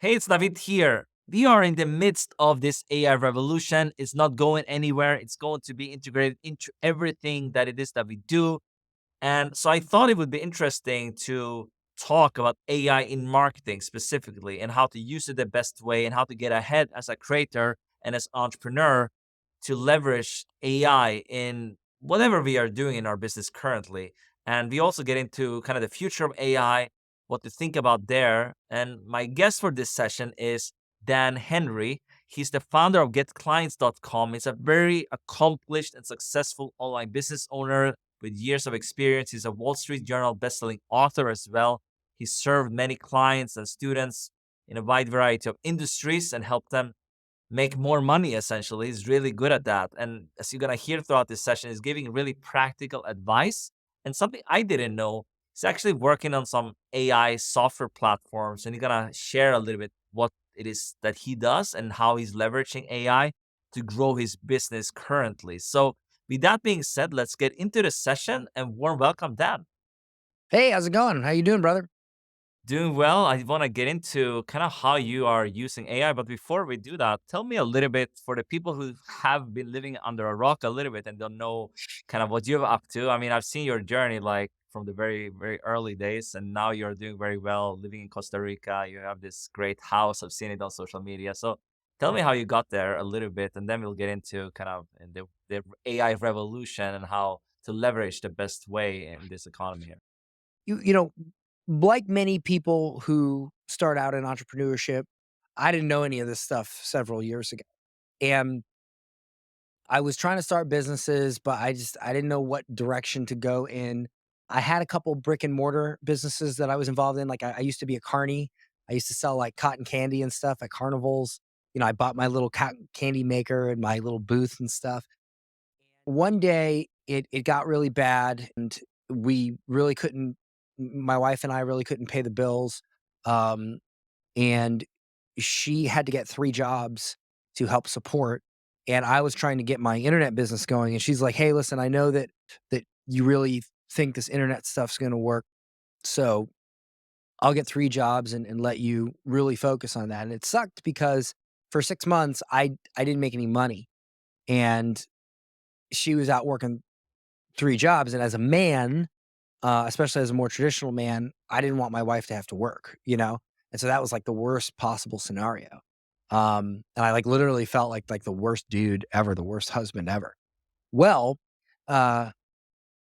Hey, it's Navid here. We are in the midst of this AI revolution. It's not going anywhere. It's going to be integrated into everything that it is that we do. And so I thought it would be interesting to talk about AI in marketing specifically and how to use it the best way and how to get ahead as a creator and as entrepreneur to leverage AI in whatever we are doing in our business currently. And we also get into kind of the future of AI, what to think about there. And my guest for this session is Dan Henry. He's the founder of GetClients.com. He's a very accomplished and successful online business owner with years of experience. He's a Wall Street Journal bestselling author as well. He's served many clients and students in a wide variety of industries and helped them make more money, essentially. He's really good at that. And as you're going to hear throughout this session, he's giving really practical advice. And something I didn't know, he's actually working on some AI software platforms. And he's going to share a little bit what it is that he does and how he's leveraging AI to grow his business currently. So, with that being said, let's get into the session and warm welcome, Dan. Hey, how's it going? How you doing, brother? Doing well. I want to get into kind of how you are using AI. But before we do that, tell me a little bit for the people who have been living under a rock a little bit and don't know kind of what you're up to. I mean, I've seen your journey like from the very, very early days, and now you're doing very well living in Costa Rica. You have this great house. I've seen it on social media. So tell me how you got there a little bit, and then we'll get into kind of the AI revolution and how to leverage the best way in this economy here. You know, like many people who start out in entrepreneurship, I didn't know any of this stuff several years ago. And I was trying to start businesses, but I didn't know what direction to go in. I had a couple brick and mortar businesses that I was involved in. Like I used to be a carny. I used to sell like cotton candy and stuff at carnivals. I bought my little cotton candy maker and my little booth and stuff. One day it got really bad and we really couldn't my wife and I really couldn't pay the bills. Um, and she had to get 3 jobs to help support, and I was trying to get my internet business going, and she's like, "Hey, listen, I know that you really think this internet stuff's gonna work, so I'll get 3 jobs and let you really focus on that." And it sucked because for 6 months, I didn't make any money, and she was out working 3 jobs, and as a man, especially as a more traditional man, I didn't want my wife to have to work, you know? And so that was like the worst possible scenario. And I like literally felt like the worst dude ever, the worst husband ever. Well, uh,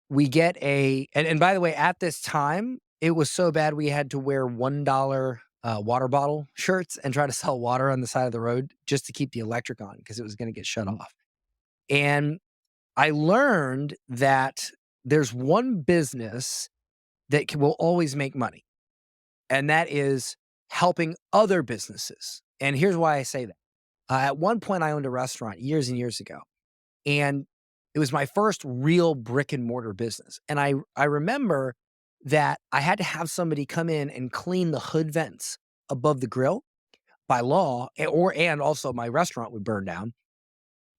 we get and by the way, at this time, it was so bad we had to wear $1 water bottle shirts and try to sell water on the side of the road just to keep the electric on because it was going to get shut off. And I learned that there's one business that will always make money, and that is helping other businesses. And here's why I say that. At one point, I owned a restaurant years and years ago, and it was my first real brick and mortar business. And I remember that I had to have somebody come in and clean the hood vents above the grill by law, and also my restaurant would burn down.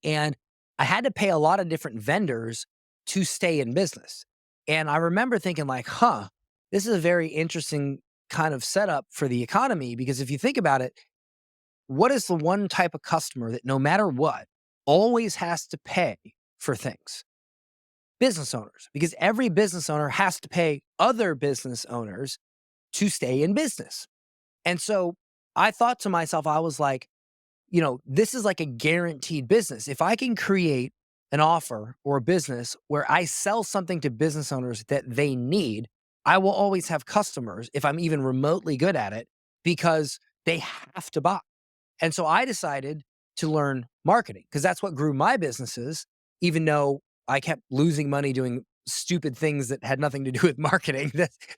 And I had to pay a lot of different vendors to stay in business. And I remember thinking like, huh, this is a very interesting kind of setup for the economy because if you think about it, what is the one type of customer that no matter what always has to pay for things? Business owners, because every business owner has to pay other business owners to stay in business. And so I thought to myself, I was like, this is like a guaranteed business. If I can create an offer or a business where I sell something to business owners that they need, I will always have customers if I'm even remotely good at it because they have to buy. And so I decided to learn marketing because that's what grew my businesses, even though I kept losing money doing stupid things that had nothing to do with marketing.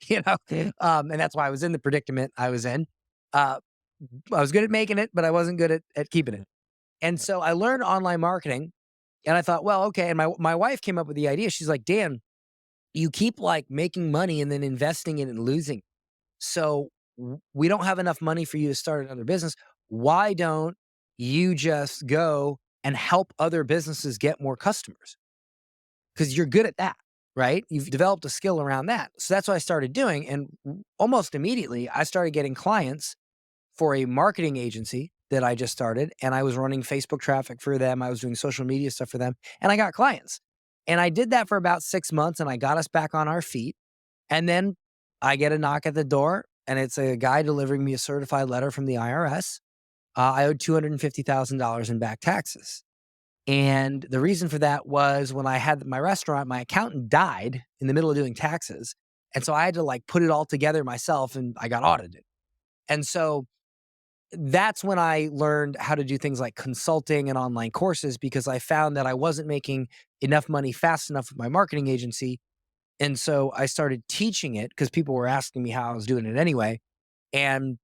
And that's why I was in the predicament I was in. Uh, I was good at making it, but I wasn't good at keeping it. And so I learned online marketing and I thought, well, okay. And my wife came up with the idea. She's like, Dan, you keep like making money and then investing it and losing. So we don't have enough money for you to start another business. Why don't you just go and help other businesses get more customers? Because you're good at that, right? You've developed a skill around that. So that's what I started doing. And almost immediately, I started getting clients for a marketing agency that I just started, and I was running Facebook traffic for them. I was doing social media stuff for them, and I got clients. And I did that for about 6 months, and I got us back on our feet. And then I get a knock at the door, and it's a guy delivering me a certified letter from the IRS. I owed $250,000 in back taxes. And the reason for that was when I had my restaurant, my accountant died in the middle of doing taxes. And so I had to like put it all together myself and I got audited. And so that's when I learned how to do things like consulting and online courses because I found that I wasn't making enough money fast enough with my marketing agency. And so I started teaching it because people were asking me how I was doing it anyway. And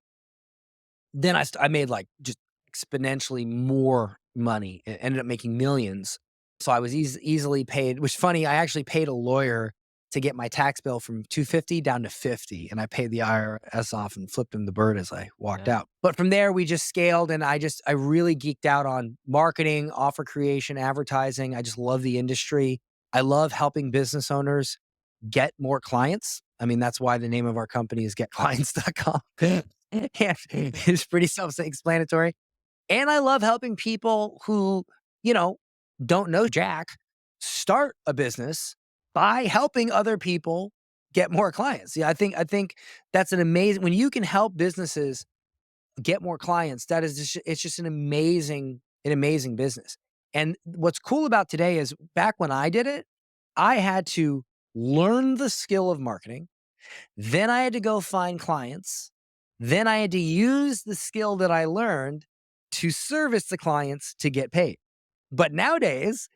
then I made like just exponentially more money and ended up making millions. So I was easily paid, which funny, I actually paid a lawyer to get my tax bill from 250 down to 50 and I paid the IRS off and flipped him the bird as I walked Yeah. out. But from there we just scaled and I really geeked out on marketing, offer creation, advertising. I just love the industry. I love helping business owners get more clients. I mean, that's why the name of our company is getclients.com. And it's pretty self-explanatory. And I love helping people who, you know, don't know jack start a business by helping other people get more clients. Yeah, I think that's an amazing when you can help businesses get more clients, that is just it's just an amazing business. And what's cool about today is back when I did it, I had to learn the skill of marketing. Then I had to go find clients. Then I had to use the skill that I learned to service the clients to get paid. But nowadays,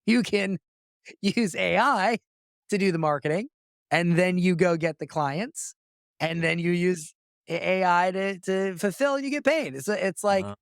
you can use AI to do the marketing, and then you go get the clients, and then you use AI to fulfill and you get paid. It's like, Uh-huh.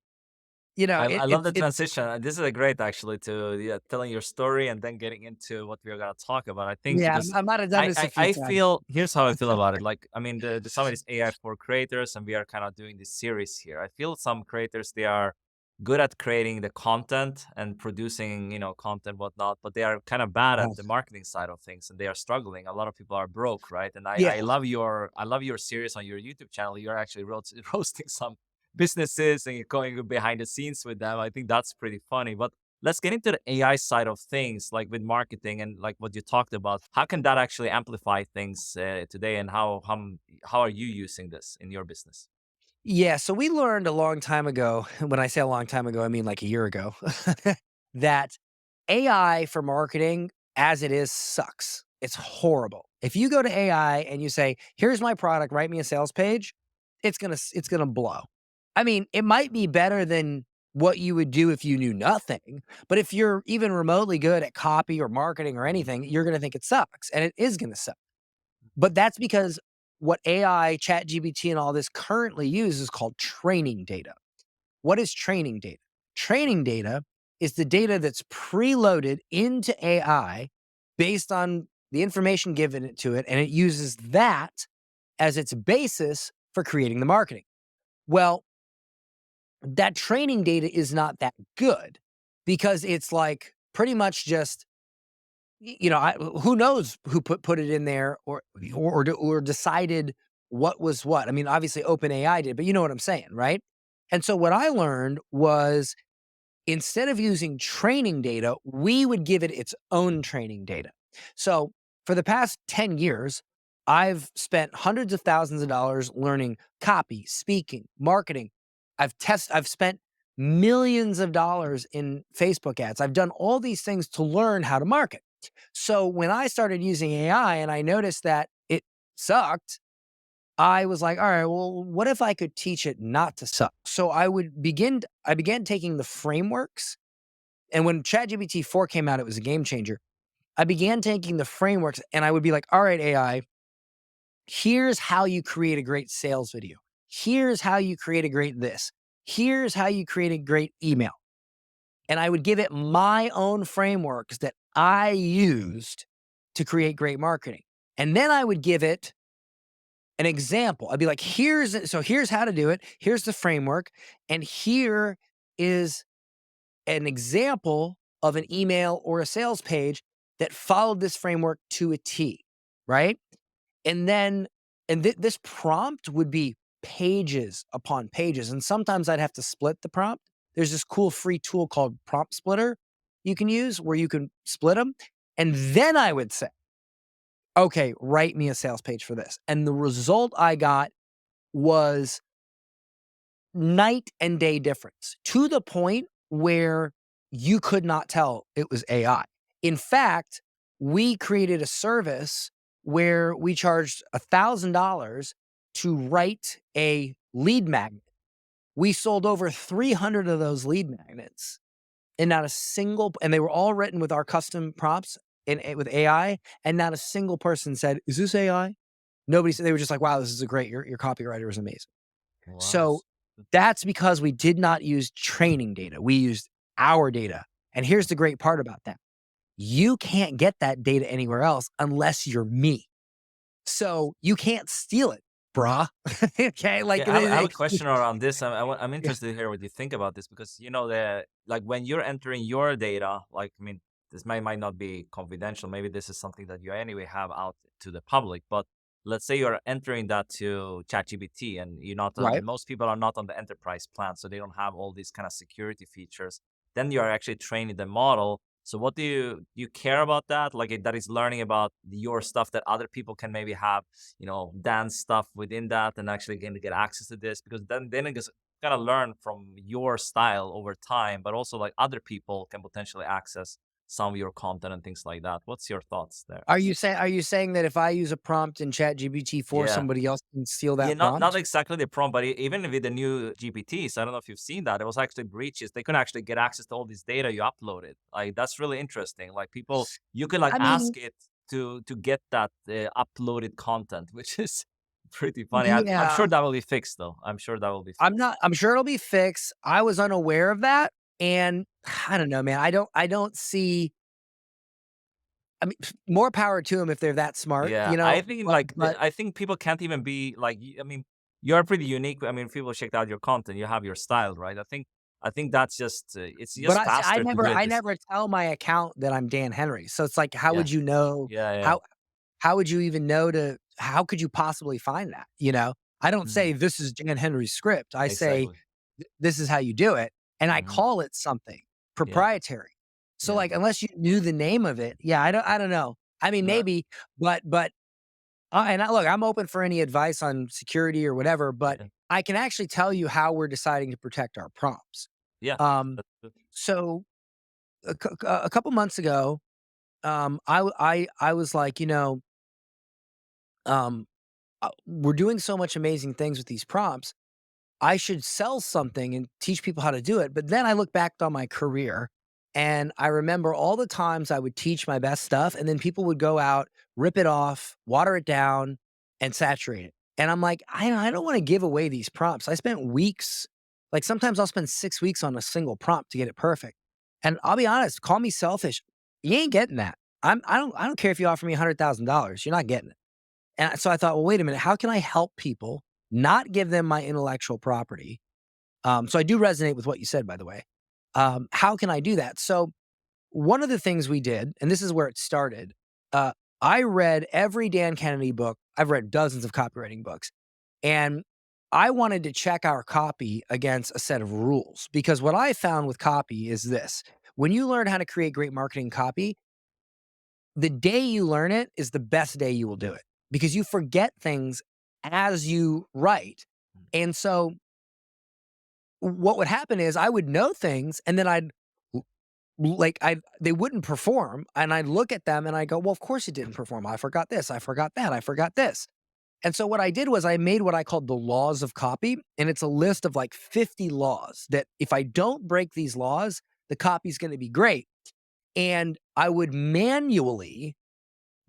you know, I love the it transition. This is a great actually to yeah, telling your story and then getting into what we're gonna talk about. I think yeah, because I might have done this a few I times. feel here's how I feel about it. Like I mean the summit is AI for creators and we are kind of doing this series here. I feel some creators they are good at creating the content and producing, you know, content, whatnot, but they are kind of bad Uh, at the marketing side of things and they are struggling. A lot of people are broke, right? And yeah. I love your series on your YouTube channel. You're actually roasting some businesses and you're going behind the scenes with them. I think that's pretty funny. But let's get into the AI side of things, like with marketing and like what you talked about. How can that actually amplify things today, and how are you using this in your business? Yeah, so we learned a long time ago, when I say a long time ago, I mean like a year ago, that AI for marketing as it is sucks. It's horrible. If you go to AI and you say, "Here's my product, write me a sales page," it's gonna blow. I mean, it might be better than what you would do if you knew nothing, but if you're even remotely good at copy or marketing or anything, you're gonna think it sucks, and it is gonna suck. But that's because what AI, ChatGPT, and all this currently use is called training data. What is training data? Training data is the data that's preloaded into AI based on the information given to it, and it uses that as its basis for creating the marketing. Well, that training data is not that good because it's like pretty much just who knows who put it in there or decided what was what. I mean, obviously OpenAI did, but you know what I'm saying, right? And so what I learned was instead of using training data, we would give it its own training data. So for the past 10 years, I've spent hundreds of thousands of dollars learning copy, speaking, marketing. I've spent millions of dollars in Facebook ads. I've done all these things to learn how to market. So when I started using AI and I noticed that it sucked, I was like, all right, well, what if I could teach it not to suck? So I began taking the frameworks. And when ChatGPT 4 came out, it was a game changer. I began taking the frameworks and I would be like, all right, AI, here's how you create a great sales video. Here's how you create a great this. Here's how you create a great email. And I would give it my own frameworks that I used to create great marketing. And then I would give it an example. I'd be like, here's how to do it. Here's the framework. And here is an example of an email or a sales page that followed this framework to a T, right? And then, this prompt would be pages upon pages. And sometimes I'd have to split the prompt. There's this cool free tool called Prompt Splitter you can use where you can split them. And then I would say, okay, write me a sales page for this. And the result I got was night and day difference to the point where you could not tell it was AI. In fact, we created a service where we charged $1,000 to write a lead magnet. We sold over 300 of those lead magnets and not a single, and they were all written with our custom prompts with AI. And not a single person said, is this AI? Nobody said. They were just like, wow, this is a great, your copywriter is amazing. Wow. So that's because we did not use training data. We used our data. And here's the great part about that. You can't get that data anywhere else unless you're me. So you can't steal it, brah. Okay. Like, Yeah, I have a question yeah. around this. I'm interested to hear what you think about this because you know the like when you're entering your data, like I mean, this might not be confidential. Maybe this is something that you anyway have out to the public. But let's say you're entering that to ChatGPT, and you're not Right. most people are not on the enterprise plan, so they don't have all these kind of security features. Then you are actually training the model. So what do you care about that? Like that is learning about your stuff that other people can maybe have, dance stuff within that and actually get access to this because then it just kind of learn from your style over time, but also like other people can potentially access some of your content and things like that. What's your thoughts there? Are you saying that if I use a prompt in ChatGPT for Yeah. somebody else can steal Yeah, that not prompt? exactly the prompt, but even with the new GPTs, I don't know if you've seen that. It was actually breaches. They couldn't actually get access to all this data you uploaded. Like that's really interesting. Like people, you could like I mean, ask it to get that uploaded content, which is pretty funny. I'm yeah, sure that will be fixed though. I'm sure that will be fixed. I'm sure it'll be fixed. I was unaware of that. And I don't know, man. I don't see, I mean, more power to them if they're that smart, Yeah, I think but like I think people can't even be like. I mean, you're pretty unique. I mean, if people checked out your content, you have your style, right? I think that's just it's but just I faster to never do it I this. never tell my account that I'm Dan Henry. So it's like, how Yeah, would you know yeah, yeah. how would you even know how could you possibly find that, I don't Mhm. say this is Dan Henry's script. I say Exactly. this is how you do it, and I Mhm. call it something Yeah, proprietary. So, yeah. like, unless you knew the name of it, yeah, I don't know. I mean, No, maybe, but look, I'm open for any advice on security or whatever, but yeah, I can actually tell you how we're deciding to protect our prompts. yeah. Um, That's good. so a couple months ago, I was like, um, we're doing so much amazing things with these prompts. I should sell something and teach people how to do it. But then I look back on my career and I remember all the times I would teach my best stuff and then people would go out, rip it off, water it down, and saturate it. And I'm like, I don't want to give away these prompts. I spent weeks, like sometimes I'll spend 6 weeks on a single prompt to get it perfect. And I'll be honest, call me selfish. You ain't getting that. I don't care if you offer me $100,000. You're not getting it. And so I thought, well, wait a minute, how can I help people not give them my intellectual property? So I do resonate with what you said, by the way. How can I do that? So one of the things we did, and this is where it started, uh, I read every Dan Kennedy book. I've read dozens of copywriting books, and I wanted to check our copy against a set of rules because what I found with copy is this: when you learn how to create great marketing copy, the day you learn it is the best day you will do it because you forget things as you write. Mm, And so what would happen is I would know things and then I they wouldn't perform and I'd look at them and I go, well, of course it didn't perform. I forgot this. I forgot that. I forgot this. And so what I did was I made what I called the laws of copy. And it's a list of like 50 laws that if I don't break these laws, the copy's going to be great. And I would manually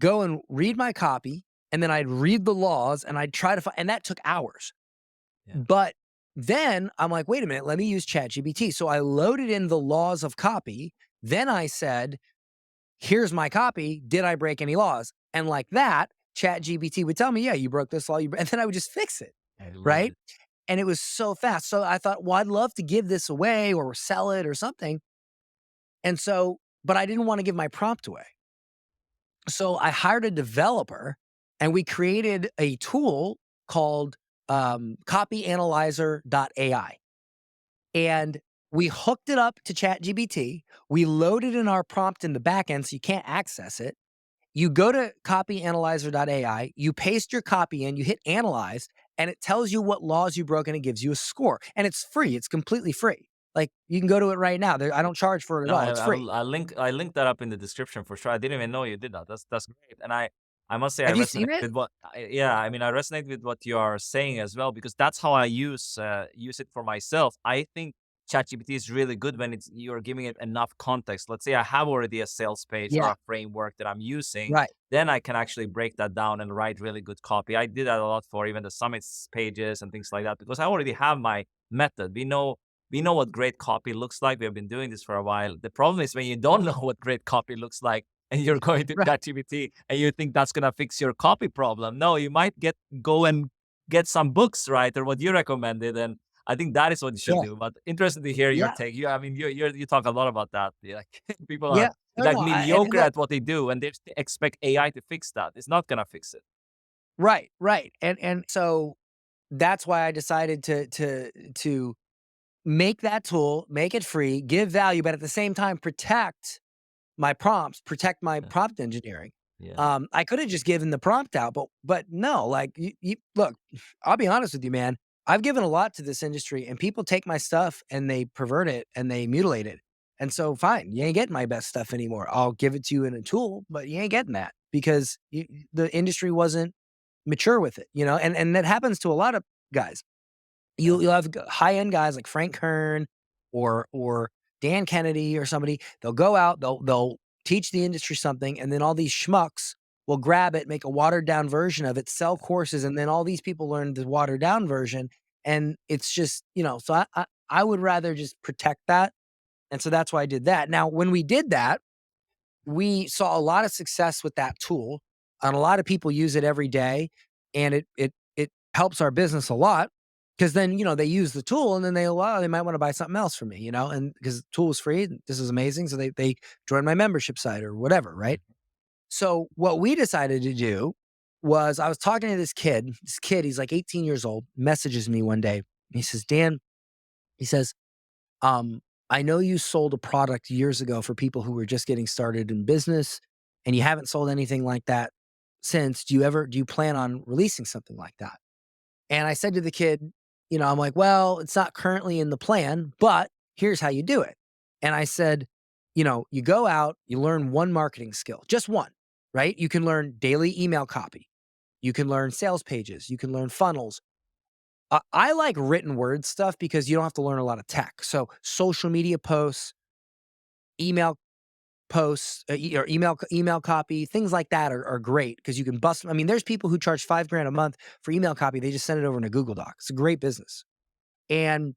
go and read my copy, and then I'd read the laws, and I'd try to find, and that took hours. yeah, But then I'm like, wait a minute, let me use ChatGPT. So I loaded in the laws of copy. Then I said, here's my copy. Did I break any laws? And like that, ChatGPT would tell me, yeah, you broke this law. And then I would just fix it. I love Right. it. And it was so fast. So I thought, well, I'd love to give this away or sell it or something. And so, but I didn't want to give my prompt away. So I hired a developer and we created a tool called copyanalyzer.ai. And we hooked it up to ChatGPT. We loaded in our prompt in the back end so you can't access it. You go to copyanalyzer.ai, you paste your copy in, you hit analyze, and it tells you what laws you broke and it gives you a score. And it's free. It's completely free. Like you can go to it right now. I don't charge for it at No, all. It's free. I link that up in the description for sure. I didn't even know you did that. That's great. And I must say I Have you resonate seen it? with yeah, I mean I resonate with what you are saying as well because that's how I use it for myself. I think ChatGPT is really good when you're giving it enough context. Let's say I have already a sales page or Yeah. a framework that I'm using, Right. then I can actually break that down and write really good copy. I did that a lot for even the summits pages and things like that because I already have my method. We know what great copy looks like. We have been doing this for a while. The problem is when you don't know what great copy looks like and you're going to Right. ChatGPT and you think that's gonna fix your copy problem. No, you might go and get some books, right? Or what you recommended. And I think that is what you should Yeah. do. But interesting to hear your Yeah. take. I mean, you talk a lot about that. Like people are Yeah. No, like no. And mediocre look, at what they do and they expect AI to fix that. It's not gonna fix it. right, right. And so that's why I decided to make that tool, make it free, give value, but at the same time protect my prompts, protect my Yeah. prompt engineering. Yeah. I could have just given the prompt out, but no, like you look, I'll be honest with you, man. I've given a lot to this industry and people take my stuff and they pervert it and they mutilate it. And so fine, you ain't getting my best stuff anymore. I'll give it to you in a tool, but you ain't getting that because the industry wasn't mature with it, and that happens to a lot of guys. Yeah. You'll have high-end guys like Frank Kern or Dan Kennedy or somebody. They'll go out, they'll teach the industry something, and then all these schmucks will grab it, make a watered down version of it, sell courses, and then all these people learn the watered down version. And it's just, so I would rather just protect that. And so that's why I did that. Now, when we did that, we saw a lot of success with that tool, and a lot of people use it every day, and it helps our business a lot because then they use the tool and then they might want to buy something else from me, and because the tool is free, and this is amazing, so they join my membership site or whatever, right? So what we decided to do was I was talking to this kid. This kid, he's like 18 years old, messages me one day. He says, Dan, he says, um, I know you sold a product years ago for people who were just getting started in business and you haven't sold anything like that since. Do you plan on releasing something like that? And I said to the kid, I'm like, well, it's not currently in the plan, but here's how you do it. And I said, you go out, you learn one marketing skill, just one, right? You can learn daily email copy. You can learn sales pages. You can learn funnels. I like written word stuff because you don't have to learn a lot of tech. So social media posts, email posts, or email copy, things like that are great because you can bust. I mean, there's people who charge 5 grand a month for email copy. They just send it over in a Google Doc. It's a great business. And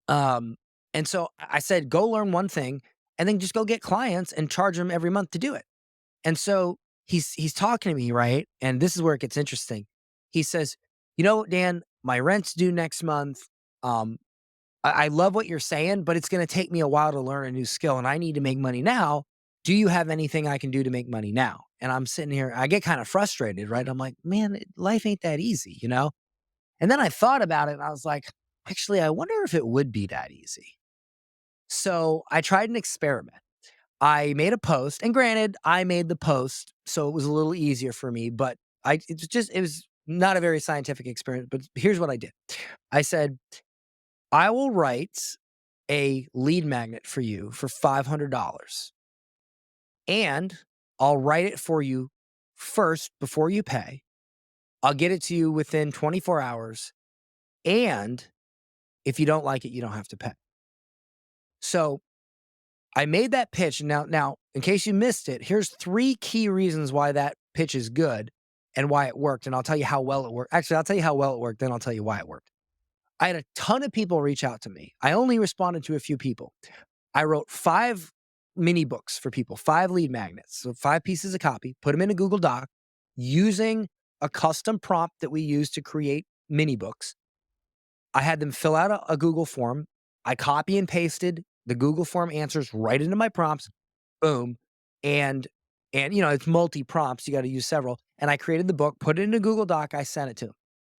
um, and so I said, go learn one thing and then just go get clients and charge them every month to do it. And so he's talking to me, right? And this is where it gets interesting. He says, Dan, my rent's due next month. Um, I love what you're saying, but it's going to take me a while to learn a new skill and I need to make money now. Do you have anything I can do to make money now? And I'm sitting here, I get kind of frustrated, right? I'm like, man, life ain't that easy. And then I thought about it and I was like, actually, I wonder if it would be that easy. So I tried an experiment. I made a post, and granted, I made the post, so it was a little easier for me, but it was not a very scientific experiment, but here's what I did. I said, I will write a lead magnet for you for $500 and I'll write it for you first before you pay. I'll get it to you within 24 hours. And if you don't like it, you don't have to pay. So I made that pitch. Now, in case you missed it, here's 3 key reasons why that pitch is good and why it worked. And I'll tell you how well it worked. Actually, I'll tell you how well it worked, then I'll tell you why it worked. I had a ton of people reach out to me. I only responded to a few people. I wrote 5 mini books for people, 5 lead magnets. So 5 pieces of copy, put them in a Google Doc using a custom prompt that we use to create mini books. I had them fill out a Google form. I copy and pasted the Google form answers right into my prompts. Boom. And it's multi prompts. You got to use several. And I created the book, put it in a Google Doc. I sent it to them.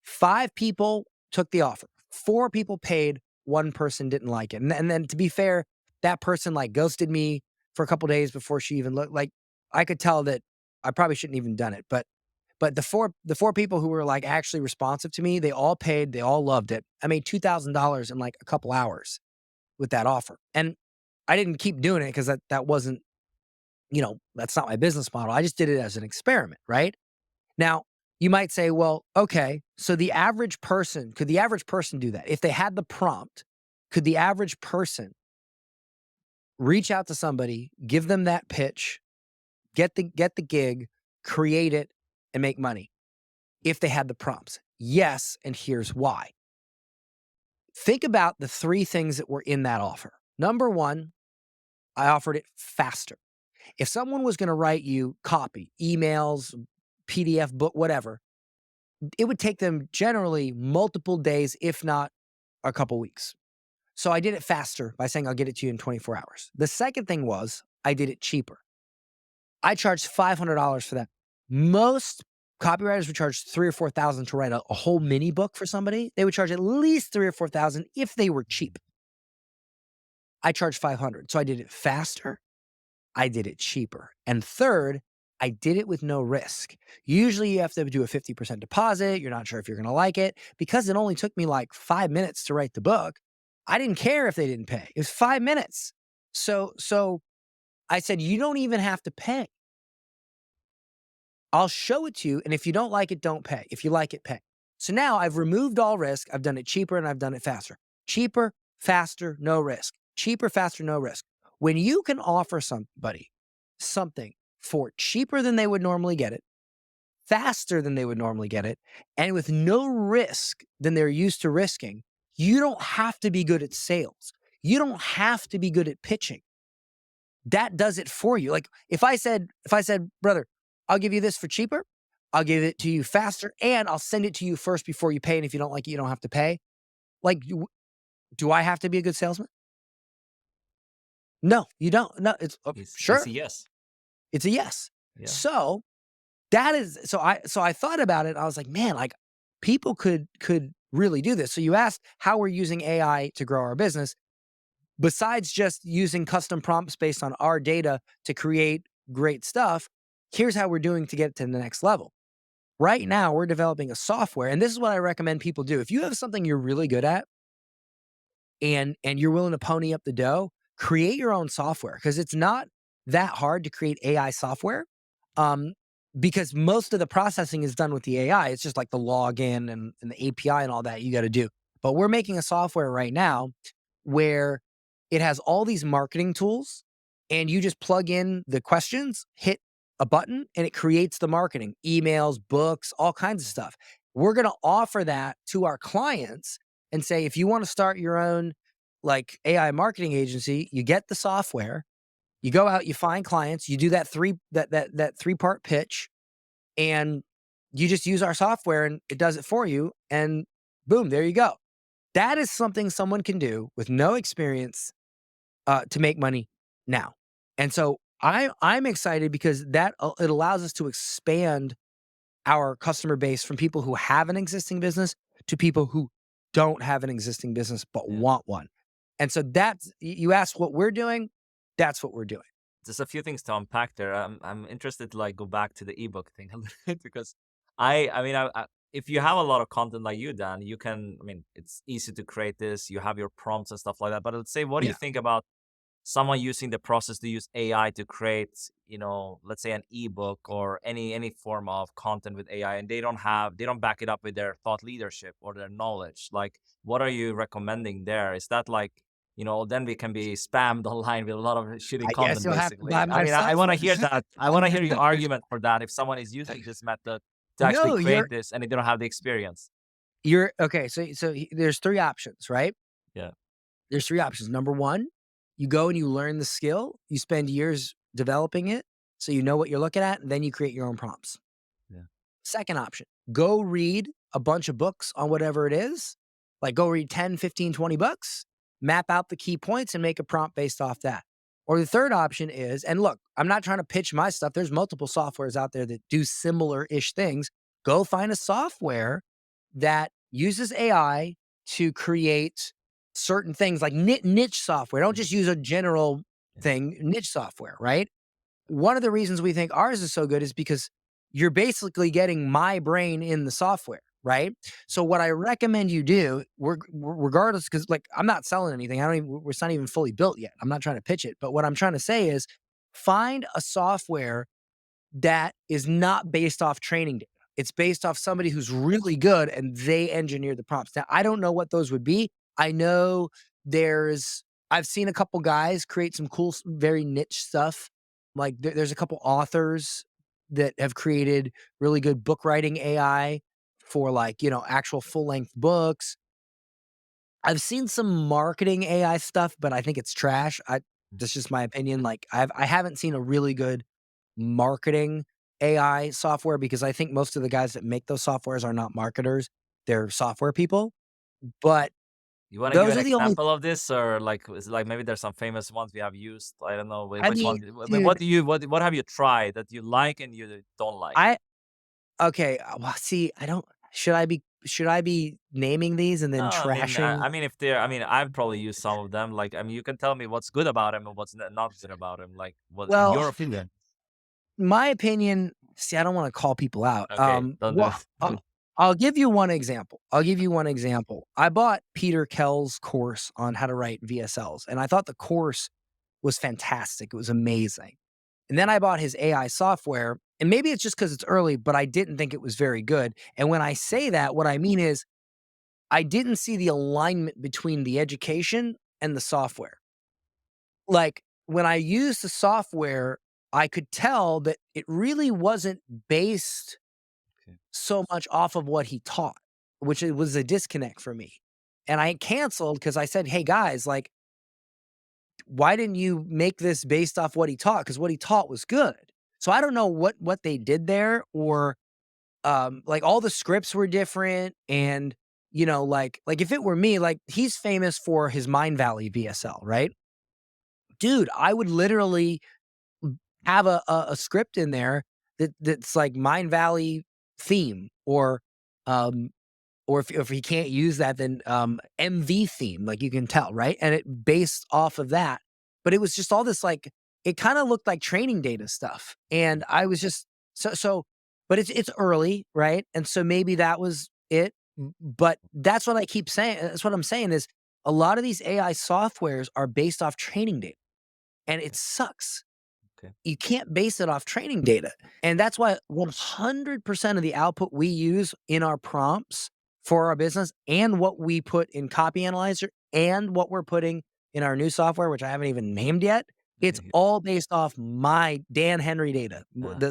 5 people took the offer. 4 people paid, 1 person didn't like it. And then to be fair, that person like ghosted me for a couple days before she even looked like I could tell that I probably shouldn't even done it. But the four people who were like actually responsive to me, they all paid, they all loved it. I made $2,000 in like a couple hours with that offer. And I didn't keep doing it because that wasn't, that's not my business model. I just did it as an experiment, right? Now, you might say, well, okay, so could the average person do that? If they had the prompt, could the average person reach out to somebody, give them that pitch, get the gig, create it, and make money? If they had the prompts. Yes, and here's why. Think about the 3 things that were in that offer. Number 1, I offered it faster. If someone was gonna write you copy, emails, PDF, book, whatever, it would take them generally multiple days, if not a couple weeks. So I did it faster by saying, I'll get it to you in 24 hours. The second thing was I did it cheaper. I charged $500 for that. Most copywriters would charge 3 or 4,000 to write a whole mini book for somebody. They would charge at least 3 or 4,000 if they were cheap. I charged 500. So I did it faster. I did it cheaper. And third, I did it with no risk. Usually you have to do a 50% deposit. You're not sure if you're going to like it. Because it only took me like 5 minutes to write the book, I didn't care if they didn't pay. It was 5 minutes. So I said, you don't even have to pay. I'll show it to you. And if you don't like it, don't pay. If you like it, pay. So now I've removed all risk. I've done it cheaper and I've done it faster. Cheaper, faster, no risk. Cheaper, faster, no risk. When you can offer somebody something for cheaper than they would normally get it, faster than they would normally get it, and with no risk than they're used to risking, you don't have to be good at sales. You don't have to be good at pitching. That does it for you. Like if I said, brother, I'll give you this for cheaper, I'll give it to you faster, and I'll send it to you first before you pay. And if you don't like it, you don't have to pay. Like, do I have to be a good salesman? No, you don't. No, it's It's sure. a yes. It's a yes. Yeah. So that is so I thought about it. I was like, man, like people could really do this. So you asked how we're using AI to grow our business. Besides just using custom prompts based on our data to create great stuff, here's how we're doing to get to the next level. Right now, we're developing a software, and this is what I recommend people do. If you have something you're really good at and you're willing to pony up the dough, create your own software because it's not that hard to create AI software. Because most of the processing is done with the AI. It's just like the login and the API and all that you got to do. But we're making a software right now where it has all these marketing tools and you just plug in the questions, hit a button, and it creates the marketing, emails, books, all kinds of stuff. We're going to offer that to our clients and say, if you want to start your own like AI marketing agency, you get the software, you go out, you find clients, you do that 3-part pitch, and you just use our software and it does it for you. And boom, there you go. That is something someone can do with no experience to make money now. And so I'm excited because it allows us to expand our customer base from people who have an existing business to people who don't have an existing business but want one. And so you ask what we're doing, that's what we're doing. There's a few things to unpack there. I'm interested to like go back to the ebook thing a little bit because I if you have a lot of content like you, Dan, you can. I mean, it's easy to create this. You have your prompts and stuff like that. But let's say, what do you Yeah. think about someone using the process to use AI to create, let's say an ebook or any form of content with AI, and they don't back it up with their thought leadership or their knowledge? Like, what are you recommending there? Is that like, then we can be spammed online with a lot of shitty I guess content, you'll have to basically. buy I my mean, I want to hear software. that. I want to hear your argument for that if someone is using this method to actually No, create this and they don't have the experience. you're okay. So there's 3 options, right? Yeah. There's 3 options. Number 1, you go and you learn the skill. You spend years developing it so you know what you're looking at, and then you create your own prompts. Yeah. Second option, go read a bunch of books on whatever it is. Like go read 10, 15, 20 books, map out the key points and make a prompt based off that. Or the third option is, and look, I'm not trying to pitch my stuff. There's multiple softwares out there that do similar-ish things. Go find a software that uses AI to create certain things like niche software. Don't Mhm. just use a general Yeah. thing, niche software, right? One of the reasons we think ours is so good is because you're basically getting my brain in the software, right? So what I recommend you do, regardless, because like I'm not selling anything. I don't even. It's not even fully built yet. I'm not trying to pitch it. But what I'm trying to say is, find a software that is not based off training data. It's based off somebody who's really good and they engineer the prompts. Now, I don't know what those would be. I know I've seen a couple guys create some cool, very niche stuff. Like there's a couple authors that have created really good book writing AI for like, actual full length books. I've seen some marketing AI stuff, but I think it's trash. Mhm. That's just my opinion. Like I haven't seen a really good marketing AI software because I think most of the guys that make those softwares are not marketers. They're software people. But You wanna give those an are the only example of this, or like, is it like maybe there's some famous ones we have used? I don't know. I Which mean, one? What dude, do you what have you tried that you like and you don't like? I okay, well, see, I don't should I be naming these and No, then trashing? if they're, I've probably used some of them. Like, you can tell me what's good about them and what's not good about them. Like, what in Well, your opinion? my opinion, see, I don't wanna call people out. Okay, don't do it. I'll give you one example. I'll give you one example. I bought Peter Kell's course on how to write VSLs, and I thought the course was fantastic. It was amazing. And then I bought his AI software, and maybe it's just because it's early, but I didn't think it was very good. And when I say that, what I mean is I didn't see the alignment between the education and the software. Like when I used the software, I could tell that it really wasn't based Okay. so much off of what he taught, which it was a disconnect for me. And I canceled because I said, "Hey guys, like, why didn't you make this based off what he taught? Because what he taught was good." So I don't know what they did there, or like all the scripts were different, and like if it were me, like he's famous for his Mind Valley VSL, right? Dude, I would literally have a script in there that's like Mind Valley theme, um or if he can't use that, then MV theme, like you can tell, right? And it based off of that. But it was just all this like it kind of looked like training data stuff. And I was just so but it's early, right? And so maybe that was it. But that's what I keep saying. That's what I'm saying is a lot of these AI softwares are based off training data. And it sucks. Okay. You can't base it off training data. And that's why 100% of the output we use in our prompts for our business and what we put in Copy Analyzer and what we're putting in our new software, which I haven't even named yet, it's Okay. all based off my Dan Henry data, Yeah.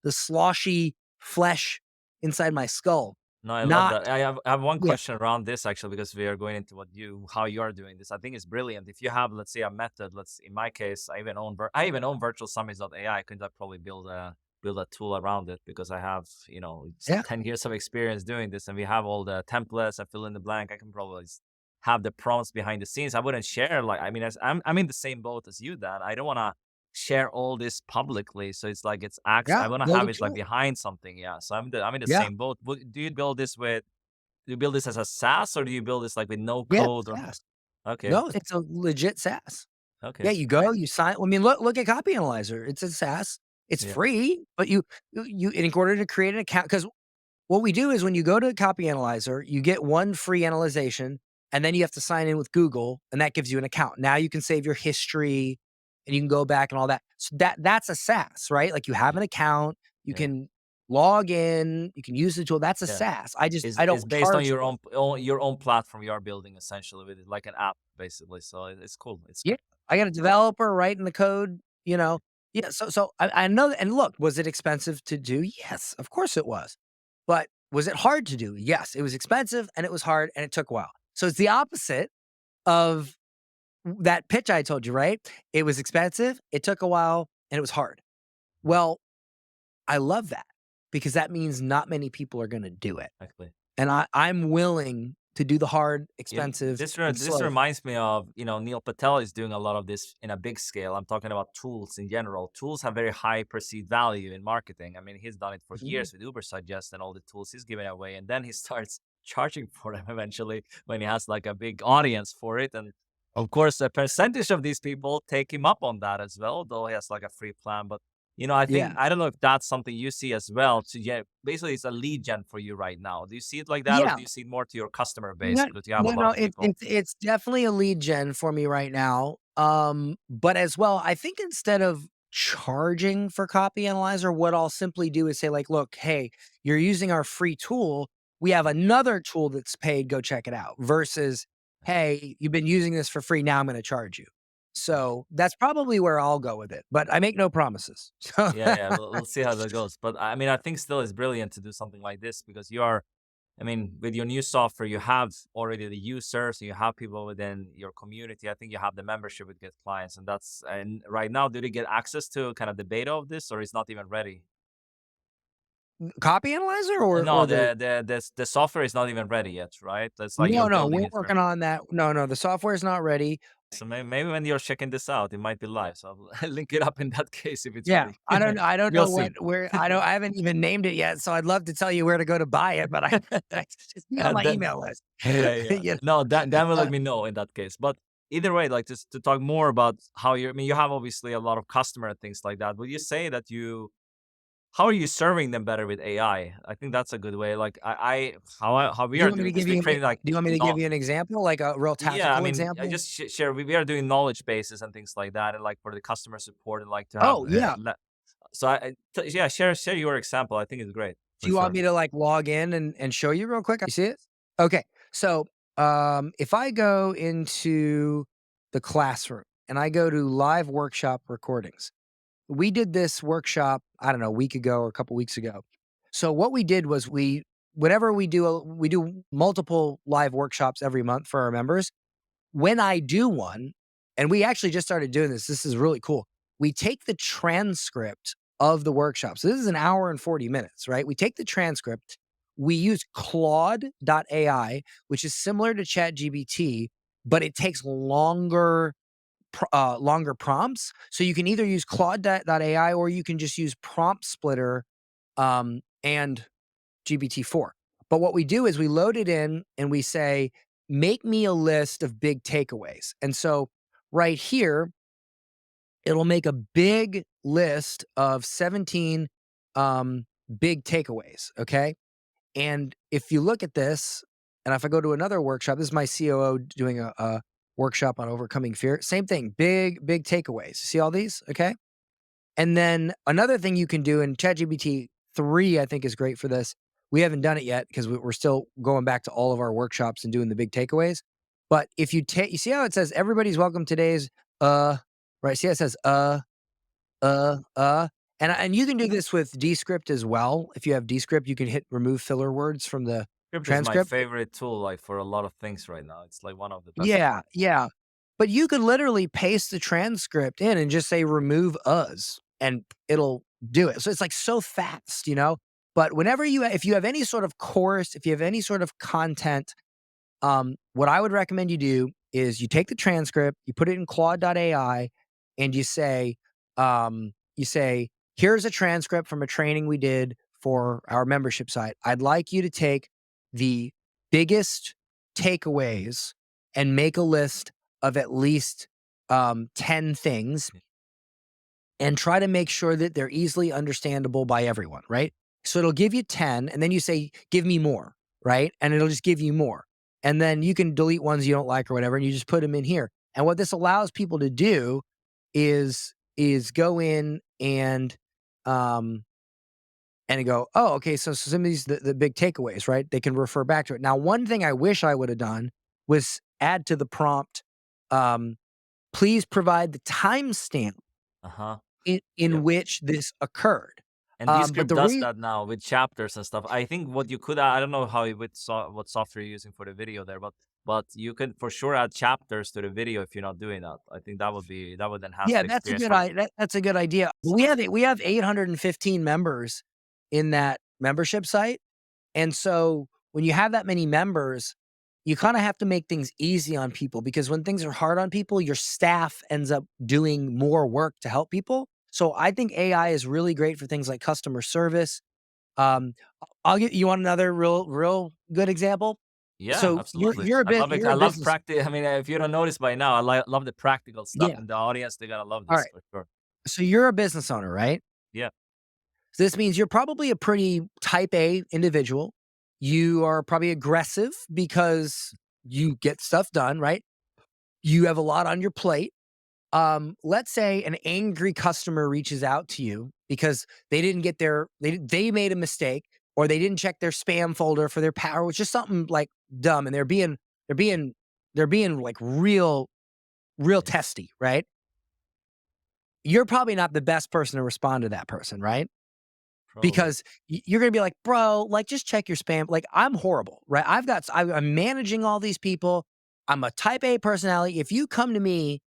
the sloshy flesh inside my skull. No, I love Not that. I have one yeah, question around this actually, because we are going into how you are doing this. I think it's brilliant. If you have, let's say, a method, in my case, I even own virtual summits.ai. I could probably build a tool around it because I have, it's yeah, 10 years of experience doing this, and we have all the templates and fill in the blank. I can probably have the prompts behind the scenes. I wouldn't share, like, as I'm in the same boat as you, Dan. I don't want to share all this publicly. So it's like I yeah, want to build have a it like tool. behind something. Yeah. So I'm in the Yeah, same boat. Do you build this as a SaaS, or do you build this like with no yeah, code or SaaS. okay. No, it's a legit SaaS. Yeah, Okay. you go, you sign I mean, look at Copy Analyzer. It's a SaaS. It's Yeah. free, but in order to create an account, because what we do is when you go to Copy Analyzer, you get one free analyzation, and then you have to sign in with Google, and that gives you an account. Now you can save your history, and you can go back and all that. So that's a SaaS, right? Like you have Yeah. an account, you Yeah. can log in, you can use the tool. That's a Yeah. SaaS. I Is don't based on charge your for it. own platform you are building essentially with it, like an app basically. So it's cool. It's Yeah, cool. I got a developer writing the code, you know? Yeah, so I know that, and look, was it expensive to do? Yes, of course it was. But was it hard to do? Yes, it was expensive and it was hard and it took a while. So it's the opposite of that pitch I told you, right? It was expensive, it took a while, and it was hard. Well, I love that because that means not many people are gonna do it. Exactly. And I'm willing to do the hard, You expensive, this and this slow. reminds me of, Neil Patel is doing a lot of this in a big scale. I'm talking about tools in general. Tools have very high perceived value in marketing. I mean, he's done it for Mhm. years with Uber Suggest and all the tools he's giving away, and then he starts charging for them eventually when he has like a big audience for it. And of course, a percentage of these people take him up on that as well, though he has like a free plan. But I think Yeah. I don't know if that's something you see as well. To yeah, basically it's a lead gen for you right now. Do you see it like that, or Yeah. do you see it more to your customer base No, because you have a no, lot no, of people? it's definitely a lead gen for me right now. But as well, I think instead of charging for Copy Analyzer, what I'll simply do is say, like, look, hey, you're using our free tool. We have another tool that's paid. Go check it out. Versus, hey, you've been using this for free. Now I'm going to charge you. So that's probably where I'll go with it. But I make no promises. So Yeah, yeah, we'll see how that goes. But I mean, I think still it's brilliant to do something like this because you are, I mean, with your new software, you have already the users, you have people within your community. I think you have the membership with Get Clients, and right now, do they get access to kind of the beta of this, or it's not even ready? Copy Analyzer No, or the the software is not even ready yet, right? That's like you're no, no, building we're it first. working on that. No, no, the software is not ready. So maybe when you're checking this out, it might be live. So I'll link it up in that case if it's Yeah, ready. I don't We'll know see. what where I haven't even named it yet, so I'd love to tell you where to go to buy it, but just be on And my then email list. yeah, yeah. You know? No, that Dan will let Uh, me know in that case. But either way, like just to talk more about how you I mean, you have obviously a lot of customer and things like that. Would you say that how are you serving them better with AI? I think that's a good way. Like how we do you are want me to doing this, give we're you creating like do you want me to give no you an example, like a real yeah, I tactical mean, I example? just share we are doing knowledge bases and things like that, and like for the customer support and like to have Oh, yeah. so yeah, share your example. I think it's great Do for you want sure. me to, like, log in and show you real quick? You see it? Okay. So, if I go into the classroom and I go to live workshop recordings, we did this workshop, I don't know, a week ago or a couple weeks ago. So what we did was whenever we do multiple live workshops every month for our members. When I do one, and we actually just started doing this, this is really cool. We take the transcript of the workshop. So this is an hour and 40 minutes, right? We take the transcript, we use Claude.ai, which is similar to ChatGPT, but it takes longer prompts. So you can either use Claude.ai or you can just use Prompt Splitter and GPT-4. But what we do is we load it in and we say, make me a list of big takeaways. And so right here, it'll make a big list of 17 big takeaways. Okay. And if you look at this, and if I go to another workshop, this is my COO doing a workshop on overcoming fear. Same thing, big takeaways. See all these? Okay. And then another thing you can do in ChatGPT 3, I think is great for this. We haven't done it yet because we're still going back to all of our workshops and doing the big takeaways. But if you see how it says everybody's welcome today's right? See how it says and you can do this with Descript as well. If you have Descript, you can hit remove filler words from the Script is my transcript. favorite tool, like for a lot of things right now. It's like one of the best. Yeah, yeah. But you could literally paste the transcript in and just say remove us and it'll do it. So it's like so fast, you know? But whenever if you have any sort of course, if you have any sort of content, what I would recommend you do is you take the transcript, you put it in Claude.ai, and you say, here's a transcript from a training we did for our membership site. I'd like you to take the biggest takeaways and make a list of at least 10 things and try to make sure that they're easily understandable by everyone, right? So it'll give you 10 and then you say, give me more, right? And it'll just give you more. And then you can delete ones you don't like or whatever, and you just put them in here. And what this allows people to do is go in um and go, oh, okay, so some of these the big takeaways, right? They can refer back to it. Now, one thing I wish I would have done was add to the prompt, um, please provide the timestamp Uh-huh. in Yep. which this occurred. And But Descript the does reason, that now with chapters and stuff. I think what you could I don't know how what software you're using for the video there, but you can for sure add chapters to the video if you're not doing that. I think that would enhance yeah, the experience. that's a good idea. We have 815 members in that membership site, and so when you have that many members, you kind of have to make things easy on people, because when things are hard on people, your staff ends up doing more work to help people. So I think AI is really great for things like customer service. Um, I'll get you want another real good example. Yeah, So absolutely. I love it. you're I a love business. practice. I mean, if you don't notice by now, love the practical stuff, Yeah. and the audience, they're gonna love All this right. for sure. So you're a business owner, right? Yeah. So this means you're probably a pretty type A individual. You are probably aggressive because you get stuff done, right? You have a lot on your plate. Let's say an angry customer reaches out to you because they didn't get they made a mistake, or they didn't check their spam folder for their power, which is something like dumb, and they're being they're being like real Yeah. testy, right? You're probably not the best person to respond to that person, right? Probably. Because you're gonna be like, bro, like, just check your spam. Like, I'm horrible, right? I'm managing all these people. I'm a type A personality. If you come to me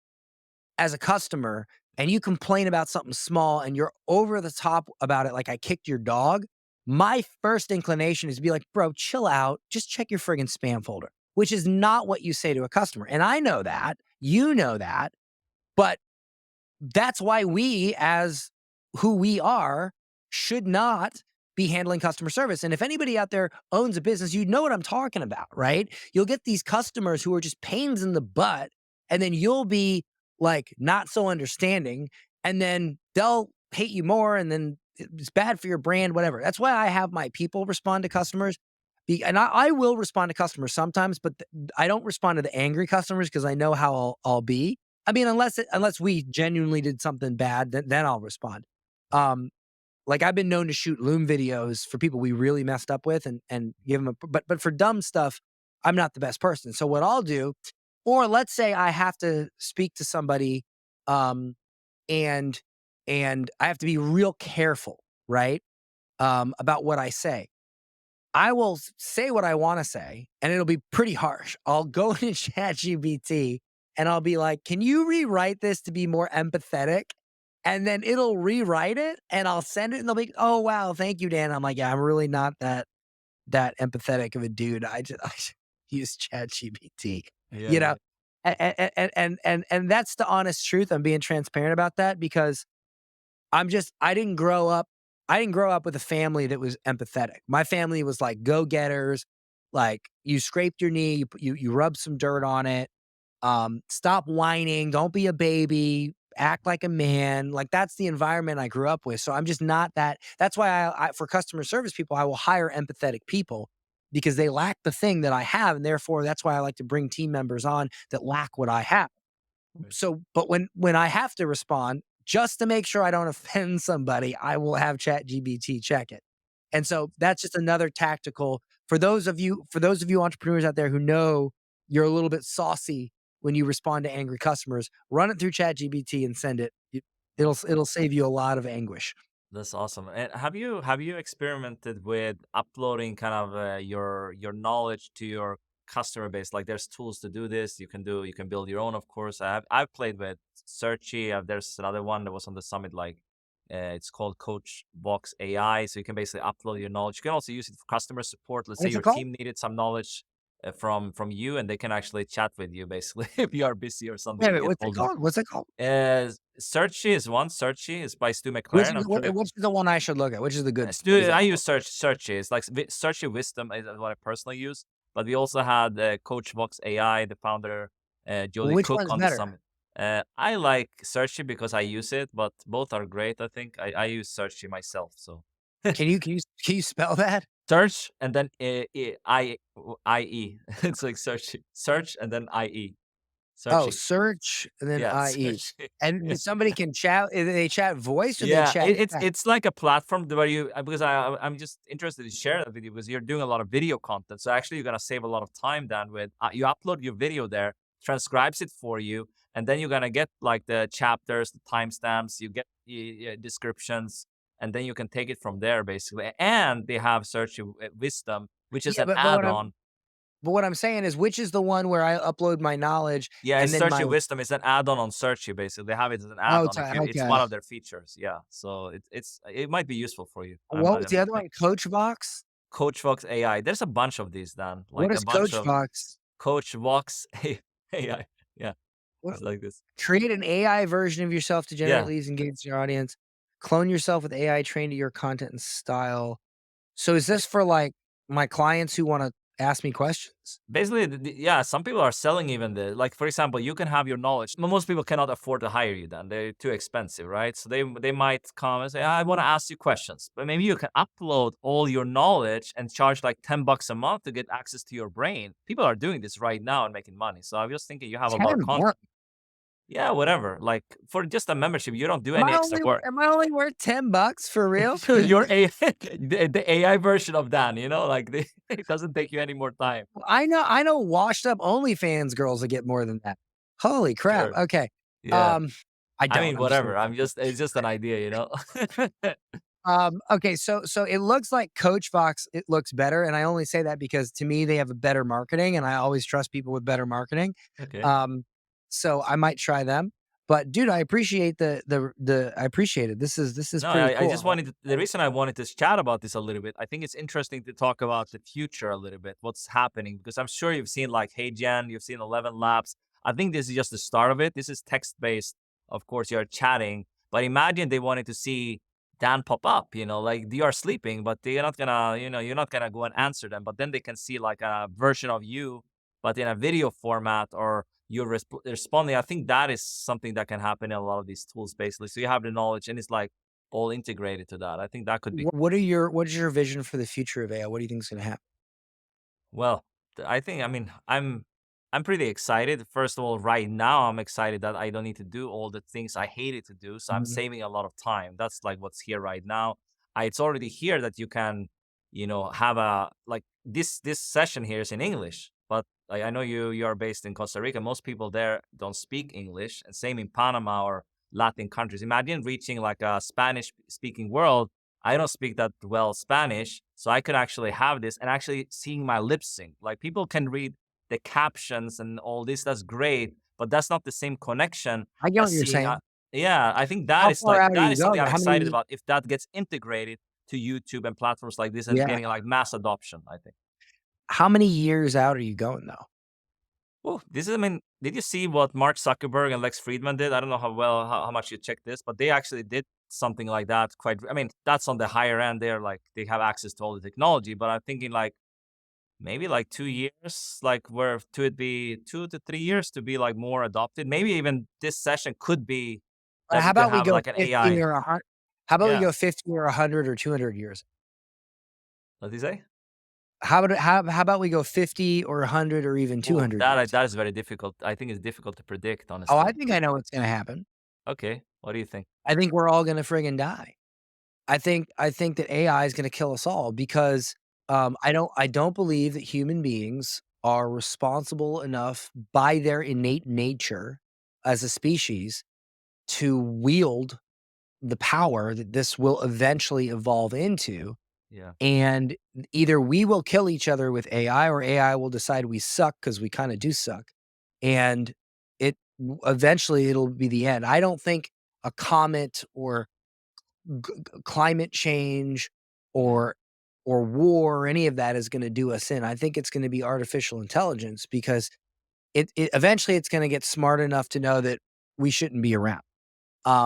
as a customer and you complain about something small and you're over the top about it, like I kicked your dog, my first inclination is to be like, bro, chill out. Just check your friggin' spam folder, which is not what you say to a customer. And I know that, you know that, but that's why we, as who we are, should not be handling customer service. And if anybody out there owns a business, you know what I'm talking about, right? You'll get these customers who are just pains in the butt, and then you'll be like not so understanding, and then they'll hate you more, and then it's bad for your brand, whatever. That's why I have my people respond to customers. And I will respond to customers sometimes, but I don't respond to the angry customers because I know how I'll be. I mean, unless we genuinely did something bad, then I'll respond. Um, like I've been known to shoot Loom videos for people we really messed up with, and give them but for dumb stuff, I'm not the best person. So what I'll do, or let's say I have to speak to somebody, um, and I have to be real careful, right? About what I say. I will say what I wanna say, and it'll be pretty harsh. I'll go into ChatGPT and I'll be like, "Can you rewrite this to be more empathetic?" And then it'll rewrite it, and I'll send it, and they'll be, "Oh, wow, thank you, Dan." I'm like, "Yeah, I'm really not that empathetic of a dude. I just use ChatGPT." Yeah, You know? yeah. And that's the honest truth. I'm being transparent about that because I didn't grow up with a family that was empathetic. My family was like go-getters, like, you scraped your knee, you rubbed some dirt on it, stop whining, don't be a baby, act like a man. Like, that's the environment I grew up with. So I'm just not that. That's why I for customer service people, I will hire empathetic people because they lack the thing that I have, and therefore that's why I like to bring team members on that lack what I have. Right. So, but when I have to respond, just to make sure I don't offend somebody, I will have ChatGPT check it. And so that's just another tactical for those of you entrepreneurs out there who know you're a little bit saucy when you respond to angry customers, run it through ChatGPT and send it. It'll save you a lot of anguish. That's awesome. And have you experimented with uploading kind of your knowledge to your customer base? Like there's tools to do this. You can build your own, of course. I've played with Searchy. There's another one that was on the summit. Like it's called Coach Box AI. So you can basically upload your knowledge. You can also use it for customer support. Let's say What's it your called? team needed some knowledge from you, and they can actually chat with you basically if you are busy or something Wait, and wait, get what's it hold of. called? What's it called? Searchy is one. Searchy is by Stu McLaren. I'm sure. Which is the one I should look at? Which is the good I example? use Searchy. It's like Searchy Wisdom is what I personally use. But we also had Coach Vox AI, the founder, Jody Which Cook one's on the better? summit. I like Searchy because I use it, but both are great. I think I use Searchy myself. So Can you spell that? search and then IE. It's like search and then IE. Oh, Searchy. search and then Yeah, IE. searchy. And somebody can chat they chat voice or they Yeah, chat text? it's like a platform where you because I'm just interested to share that with you because you're doing a lot of video content. So actually, you're gonna save a lot of time then with you upload your video there, transcribes it for you, and then you're gonna get like the chapters, the timestamps, you get descriptions, and then you can take it from there basically. And they have search wisdom, which is Yeah, an but add-on. what I'm saying is which is the one where I upload my knowledge Yeah, and it's then Search my Your Wisdom. It's an add-on on Search You, basically. They have it as an add-on. okay, If you, it's okay. one of their features. Yeah, so it might be useful for you. What was the other Like one? Coachbox? Coach Fox AI. There's a bunch of these, Dan. What Like a is bunch of Coachbox? Coach Vox AI. Yeah, Well, it's like this. create an AI version of yourself to generate Yeah. leads, engage your audience. Clone yourself with AI trained to your content and style. So is this for like my clients who want to ask me questions? Basically, yeah, some people are selling even the like. For example, you can have your knowledge. Most people cannot afford to hire you. Then they're too expensive, right? So they might come and say, "I want to ask you questions," but maybe you can upload all your knowledge and charge like $10 a month to get access to your brain. People are doing this right now and making money. So I was thinking, you have a lot of 10 content. more. Yeah, whatever. Like for just a membership, you don't do Am any I extra only work. am I only worth $10 for real? Your AI, the AI version of Dan, like it doesn't take you any more time. I know washed up OnlyFans girls that get more than that. Holy crap. Sure. Okay. Yeah. Um, I I don't. mean, I'm just whatever. making I'm just it's just an idea. Okay, so it looks like Coach Fox, it looks better, and I only say that because to me they have a better marketing, and I always trust people with better marketing. Okay. Um, so I might try them. But dude, I appreciate the I appreciate it. This is No, pretty I just cool. wanted the reason I wanted to chat about this a little bit. I think it's interesting to talk about the future a little bit, what's happening, because I'm sure you've seen like Hey Jen, you've seen 11 Labs. I think this is just the start of it. This is text based. Of course, you're chatting, but imagine they wanted to see Dan pop up, like they are sleeping, but they're not gonna, you're not gonna go and answer them. But then they can see like a version of you, but in a video format, or you're responding. I think that is something that can happen in a lot of these tools, basically. So you have the knowledge, and it's like all integrated to that. I think that could be What is your vision for the future of AI? What do you think is going to happen? well. I think, I mean, I'm pretty excited. First of all, right now I'm excited that I don't need to do all the things I hated to do, so I'm Mhm. saving a lot of time. That's like what's here right now. It's already here that you can, have a like this session here is in English, but like, I know you are based in Costa Rica. Most people there don't speak English, and same in Panama or Latin countries. Imagine reaching like a Spanish speaking world. I don't speak that well Spanish, so I could actually have this and actually seeing my lip sync. Like people can read the captions and all this. That's great, but that's not the same connection I get what as you're seeing. saying. Yeah, I think How far out are that you is something going? I'm How excited many about. If that gets integrated to YouTube and platforms like this and Yeah. getting like mass adoption, I think. How many years out are you going though? Oh, this is, I mean, did you see what Mark Zuckerberg and Lex Friedman did? I don't know how much you checked this, but they actually did something like that. I mean, that's on the higher end. They're like, they have access to all the technology, but I'm thinking like maybe like 2 years, like where to it be 2 to 3 years to be like more adopted. Maybe even this session could be that How you could about we have go like an 50 AI. or 100? How about we Yeah. go 50 or 100 or 200 years? What did you say? How about we go 50 or 100 or even Oh, 200 years? that is very difficult. I think it's difficult to predict, Oh, I honestly. think I know what's gonna happen. Okay. What do you think? I think we're all gonna friggin' die. I think that AI is gonna kill us all because, I don't believe that human beings are responsible enough by their innate nature as a species to wield the power that this will eventually evolve into. Yeah. And either we will kill each other with AI or AI will decide we suck because we kind of do suck. And eventually it'll be the end. I don't think a comet or climate change Yeah. or war or any of that is going to do us in. I think it's going to be artificial intelligence because it eventually it's going to get smart enough to know that we shouldn't be around.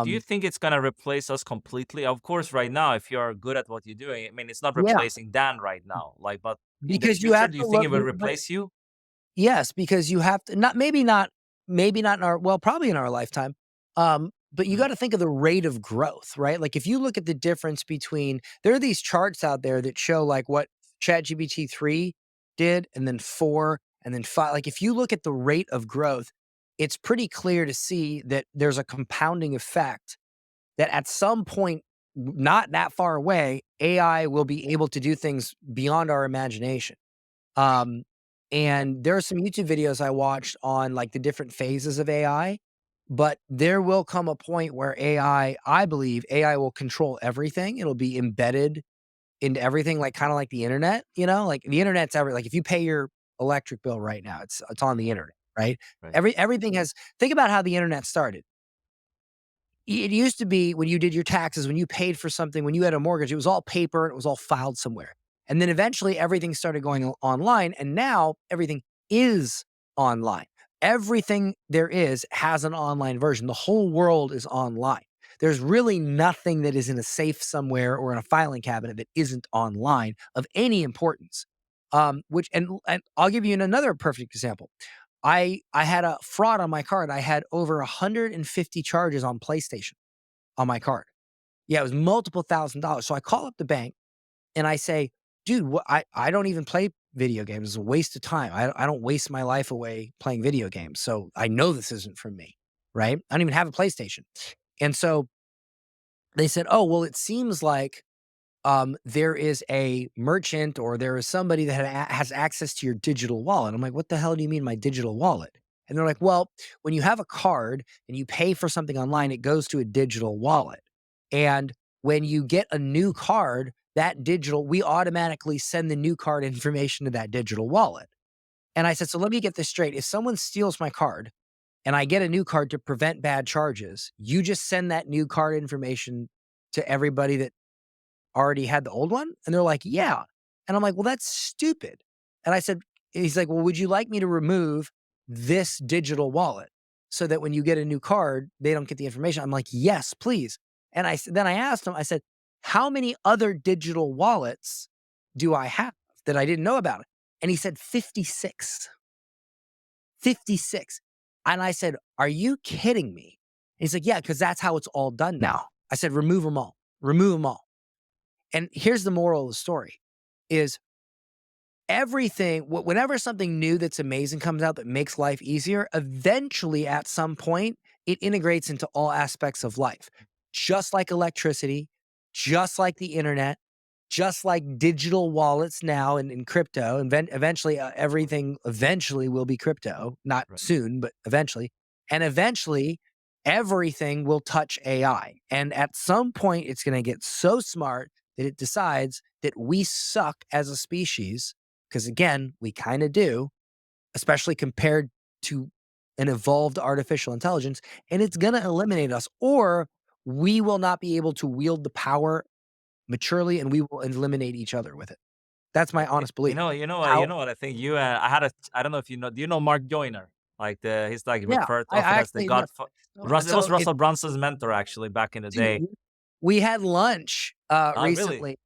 Do you Um, think it's gonna replace us completely? Of course, right now, if you're good at what you're doing, I mean, it's not yeah, replacing Dan right now. Like, but in the because you future, have do you to think it look. will But replace you? yes, because you have to maybe not in our well, probably in our lifetime. But you Mm, gotta think of the rate of growth, right? Like, if you look at the difference between there are these charts out there that show, like, what ChatGPT 3 did, and then 4, and then 5 like, if you look at the rate of growth, it's pretty clear to see that there's a compounding effect that at some point, not that far away, AI will be able to do things beyond our imagination. Um, and there are some YouTube videos I watched on like the different phases of AI, but there will come a point where I believe AI will control everything. It'll be embedded into everything, like kind of like the internet, like the internet's like if you pay your electric bill right now, it's on the internet, right? right. Everything has think about how the internet started. It used to be when you did your taxes, when you paid for something, when you had a mortgage, it was all paper and it was all filed somewhere. And then eventually everything started going online. And now everything is online. Everything there is has an online version. The whole world is online. There's really nothing that is in a safe somewhere or in a filing cabinet that isn't online of any importance. And I'll give you another perfect example. I had a fraud on my card. I had over 150 charges on PlayStation on my card. Yeah, it was multiple $1,000s. So I call up the bank and I say, dude, I don't even play video games. It's a waste of time. I don't waste my life away playing video games. So I know this isn't for me, right? I don't even have a PlayStation. And so they said, oh, well, it seems like there is a merchant or there is somebody that has access to your digital wallet. I'm like, what the hell do you mean my digital wallet? And they're like, well, when you have a card and you pay for something online, it goes to a digital wallet. And when you get a new card, we automatically send the new card information to that digital wallet. And I said, so let me get this straight. If someone steals my card and I get a new card to prevent bad charges, you just send that new card information to everybody that already had the old one? And they're like, yeah. And I'm like, well, that's stupid. And I said, he's like, well, would you like me to remove this digital wallet so that when you get a new card, they don't get the information? I'm like, yes, please. And then I asked him, I said, how many other digital wallets do I have that I didn't know about? And he said 56. 56. And I said, are you kidding me? And he's like, yeah, because that's how it's all done now. I said, remove them all. Remove them all. And here's the moral of the story is whenever something new that's amazing comes out that makes life easier, eventually at some point, it integrates into all aspects of life. Just like electricity, just like the internet, just like digital wallets now and crypto, and eventually everything eventually will be crypto, not Right. soon, but eventually. And eventually everything will touch AI. And at some point, it's going to get so smart that it decides that we suck as a species, because again, we kind of do, especially compared to an evolved artificial intelligence, and it's going to eliminate us, or we will not be able to wield the power maturely and we will eliminate each other with it. That's my honest belief. You How know what I think. I don't know if you know. Do you know Mark Joyner? Like he's like Yeah, referred I often as the actually know. Godfather. It was So it Russell Brunson's mentor actually back in the dude, day. we had lunch, Oh, really? recently.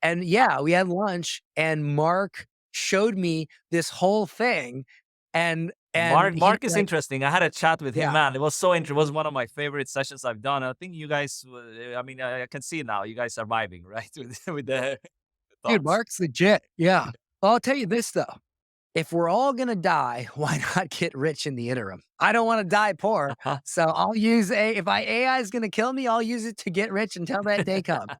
And yeah, we had lunch and Mark showed me this whole thing and he Mark is like interesting. I had a chat with him, yeah, man. It was so interesting. It was one of my favorite sessions I've done. I think you guys, I mean, I can see now you guys are vibing, right? With the dude, thoughts. Mark's legit. Yeah. Well, I'll tell you this though. If we're all gonna die, why not get rich in the interim? I don't wanna die poor, so I'll use if AI is gonna kill me, I'll use it to get rich until that day comes.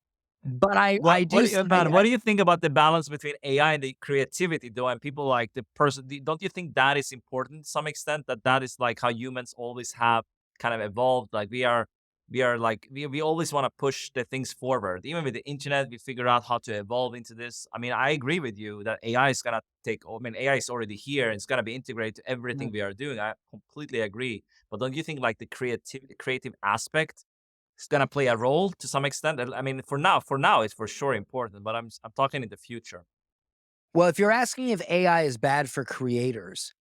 But I What do do you, man, what I do you think about the balance between AI and the creativity though? And people like the person, don't you think that is important to some extent? That is like how humans always have kind of evolved. Like we are like, we always want to push the things forward. Even with the internet, we figure out how to evolve into this. I mean, I agree with you that AI is going to I mean, AI is already here. It's going to be integrated to everything we are doing. I completely agree. But don't you think like the creative aspect it's gonna play a role to some extent. I mean, for now, it's for sure important. But I'm talking in the future. well, if you're asking if AI is bad for creators,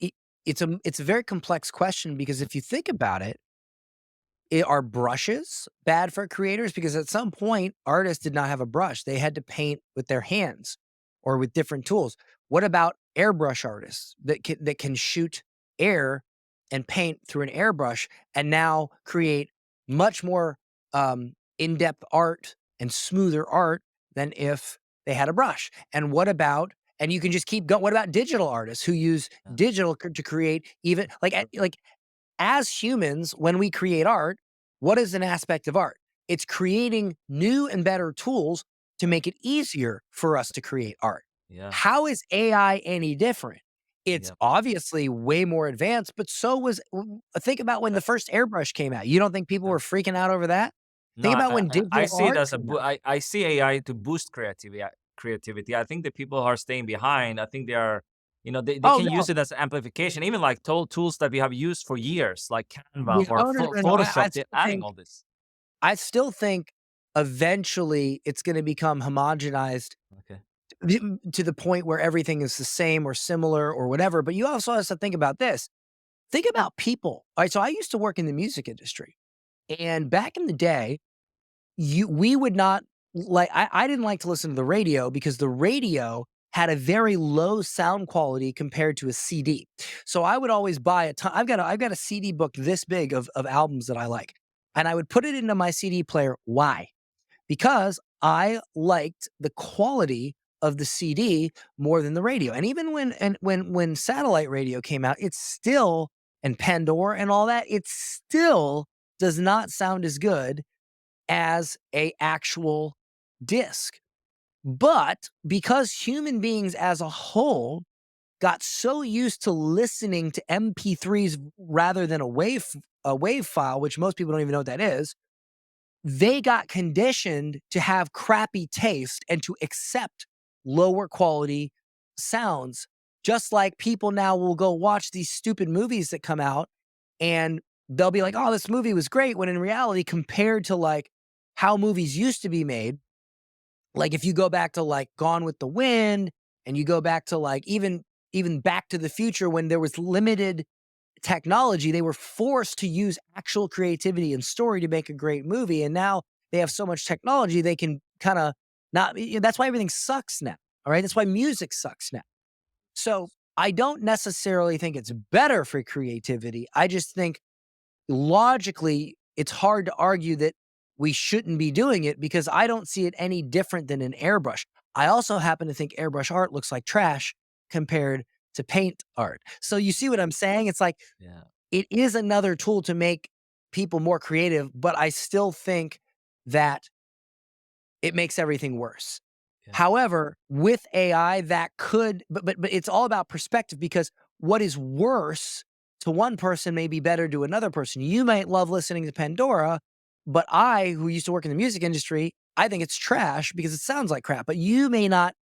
it it's a very complex question because if you think about it, are brushes bad for creators? Because at some point, artists did not have a brush. They had to paint with their hands or with different tools. What about airbrush artists that can shoot air and paint through an airbrush and now create much more in-depth art and smoother art than if they had a brush? And what about and you can just keep going. What about digital artists who use Yeah. digital to create even like as humans, when we create art, what is an aspect of art? It's creating new and better tools to make it easier for us to create art. Yeah. How is AI any different? It's Yeah. obviously way more advanced, but so was think about when Uh, the first airbrush came out. You don't think people uh, were freaking out over that? No, Think about when digital I see it art as came out. I see AI to boost creativity. Creativity. I think the people who are staying behind. I think they are. They Oh can no, use it as amplification. Even like tools that we have used for years, like Canva yeah, or oh no. Photoshop. They're adding all this. I still think eventually it's going to become homogenized Okay. to the point where everything is the same or similar or whatever. But you also have to think about this. Think about people. All right. So I used to work in the music industry. And back in the day, we would not like I didn't like to listen to the radio because the radio had a very low sound quality compared to a CD. So I would always buy a ton. I've got a CD book this big of albums that I like. And I would put it into my CD player. Why? Because I liked the quality of the CD more than the radio. And even when satellite radio came out, it's still, and Pandora and all that, it still does not sound as good as a actual disc. But because human beings as a whole got so used to listening to MP3s rather than a wave file, which most people don't even know what that is, they got conditioned to have crappy taste and to accept lower quality sounds. Just like people now will go watch these stupid movies that come out and they'll be like, oh, this movie was great. When in reality, compared to like how movies used to be made, like if you go back to like Gone with the Wind and you go back to like even Back to the Future when there was limited technology, they were forced to use actual creativity and story to make a great movie. And now they have so much technology, they can kind of not, that's why everything sucks now. All right. That's why music sucks now. So I don't necessarily think it's better for creativity. I just think logically, it's hard to argue that we shouldn't be doing it because I don't see it any different than an airbrush. I also happen to think airbrush art looks like trash compared to paint art. So you see what I'm saying? It's like Yeah. it is another tool to make people more creative, but I still think that it makes everything worse. Yeah. However, with AI, that could, but it's all about perspective because what is worse to one person may be better to another person. You might love listening to Pandora, but I, who used to work in the music industry, I think it's trash because it sounds like crap. But you may not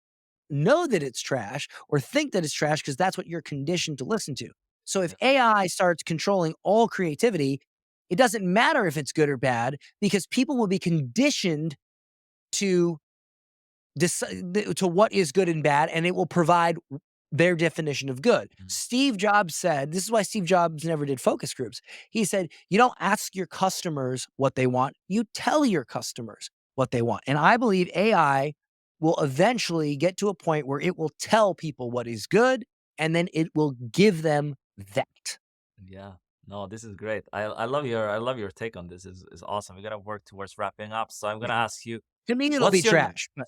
know that it's trash or think that it's trash because that's what you're conditioned to listen to. So if Yeah. AI starts controlling all creativity, it doesn't matter if it's good or bad because people will be conditioned to to what is good and bad, and it will provide their definition of good. Mm. Steve Jobs said, this is why Steve Jobs never did focus groups. He said, you don't ask your customers what they want, you tell your customers what they want. And I believe AI will eventually get to a point where it will tell people what is good, and then it will give them that. Yeah. No, this is great. I love your take on this. Is awesome. We gotta work towards wrapping up. So I'm gonna ask you, To me, it'll be what's your trash. But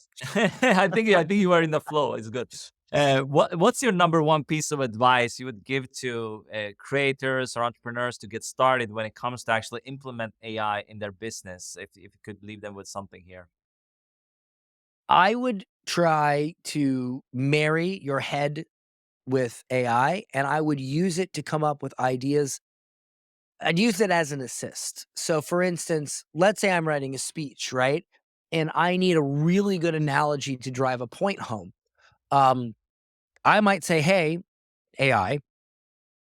I think you are in the flow. It's good. What's your number one piece of advice you would give to creators or entrepreneurs to get started when it comes to actually implement AI in their business? If you could leave them with something here. I would try to marry your head with AI, and I would use it to come up with ideas. I'd use it as an assist. So, for instance, let's say I'm writing a speech, right? And I need a really good analogy to drive a point home. Um, I might say, hey, AI,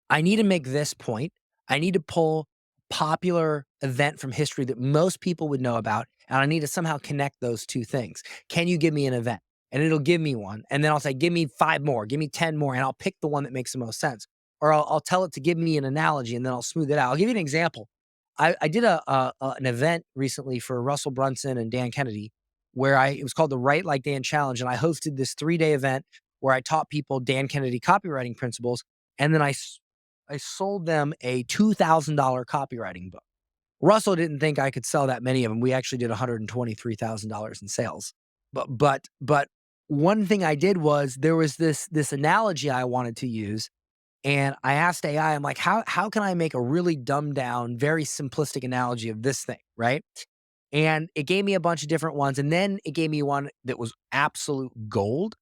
I need to make this point. I need to pull popular event from history that most people would know about, and I need to somehow connect those two things. Can you give me an event? And it'll give me one, and then I'll say, give me 5 more, give me 10 more, and I'll pick the one that makes the most sense. Or I'll tell it to give me an analogy, and then I'll smooth it out. I'll give you an example. I did an event recently for Russell Brunson and Dan Kennedy, where it was called the Write Like Dan Challenge, and I hosted this 3-day event where I taught people Dan Kennedy copywriting principles, and then I sold them a $2,000 copywriting book. Russell didn't think I could sell that many of them. We actually did $123,000 in sales. But one thing I did was there was this analogy I wanted to use, and I asked AI, I'm like, how can I make a really dumbed down, very simplistic analogy of this thing, right? And it gave me a bunch of different ones, and then it gave me one that was absolute gold,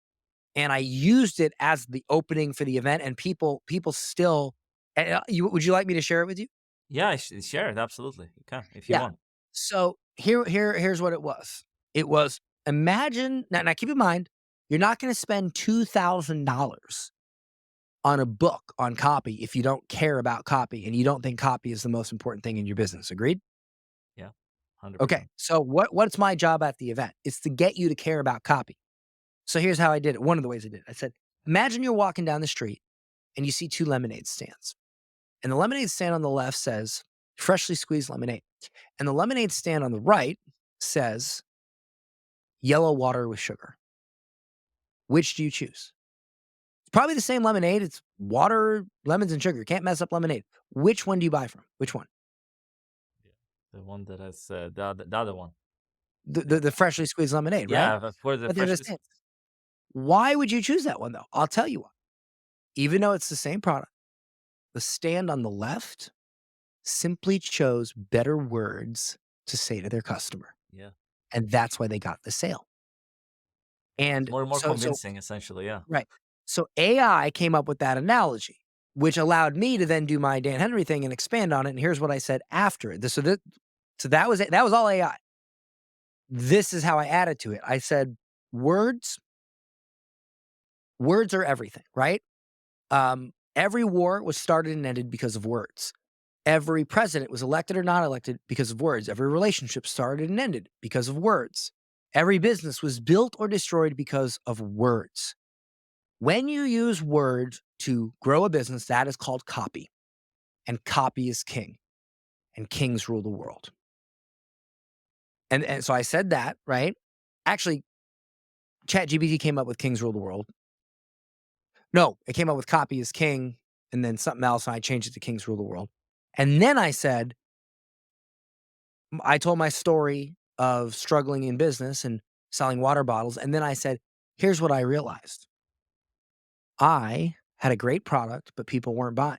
and I used it as the opening for the event, and people still. Would you like me to share it with you? Yeah, share it. Absolutely, you can if you Yeah. want. So here's what it was. It was imagine now keep in mind, you're not going to spend $2,000 on a book on copy if you don't care about copy and you don't think copy is the most important thing in your business. Agreed? Yeah, Okay. 100%. So what's my job at the event? It's to get you to care about copy. So here's how I did it. One of the ways I did it. I said, imagine you're walking down the street and you see two lemonade stands. And the lemonade stand on the left says freshly squeezed lemonade. And the lemonade stand on the right says yellow water with sugar. Which do you choose? It's probably the same lemonade. It's water, lemons, and sugar. You can't mess up lemonade. Which one do you buy from? Which one? Yeah. The one that has the other one. The freshly squeezed lemonade, right? Yeah, for the But they're the freshly same. squeezed. Why would you choose that one though? I'll tell you why. Even though it's the same product, the stand on the left simply chose better words to say to their customer. Yeah. And that's why they got the sale. It's And more so convincing, essentially. Yeah. right. So AI came up with that analogy, which allowed me to then do my Dan Henry thing and expand on it. And here's what I said after it. So that was it. That was all AI. This is how I added to it. I said, words, words are everything, right? Every war was started and ended because of words. Every president was elected or not elected because of words. Every relationship started and ended because of words. Every business was built or destroyed because of words. When you use words to grow a business, that is called copy. And copy is king. And kings rule the world. And so I said that, right? Actually, ChatGPT came up with kings rule the world. No, it came up with copy is king, and then something else, and I changed it to kings rule the world. And then I said, I told my story of struggling in business and selling water bottles. And then I said, here's what I realized. I had a great product, but people weren't buying.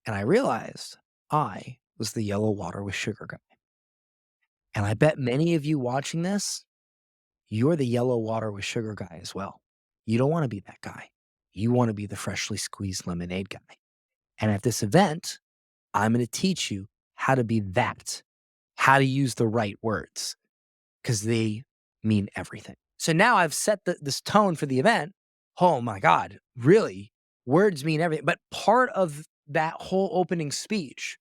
And I realized I was the yellow water with sugar guy. And I bet many of you watching this, you're the yellow water with sugar guy as well. You don't want to be that guy. You want to be the freshly squeezed lemonade guy. And at this event, I'm going to teach you how to be that, how to use the right words, because they mean everything. So now I've set this tone for the event. Oh my God, really? Words mean everything. But part of that whole opening speech,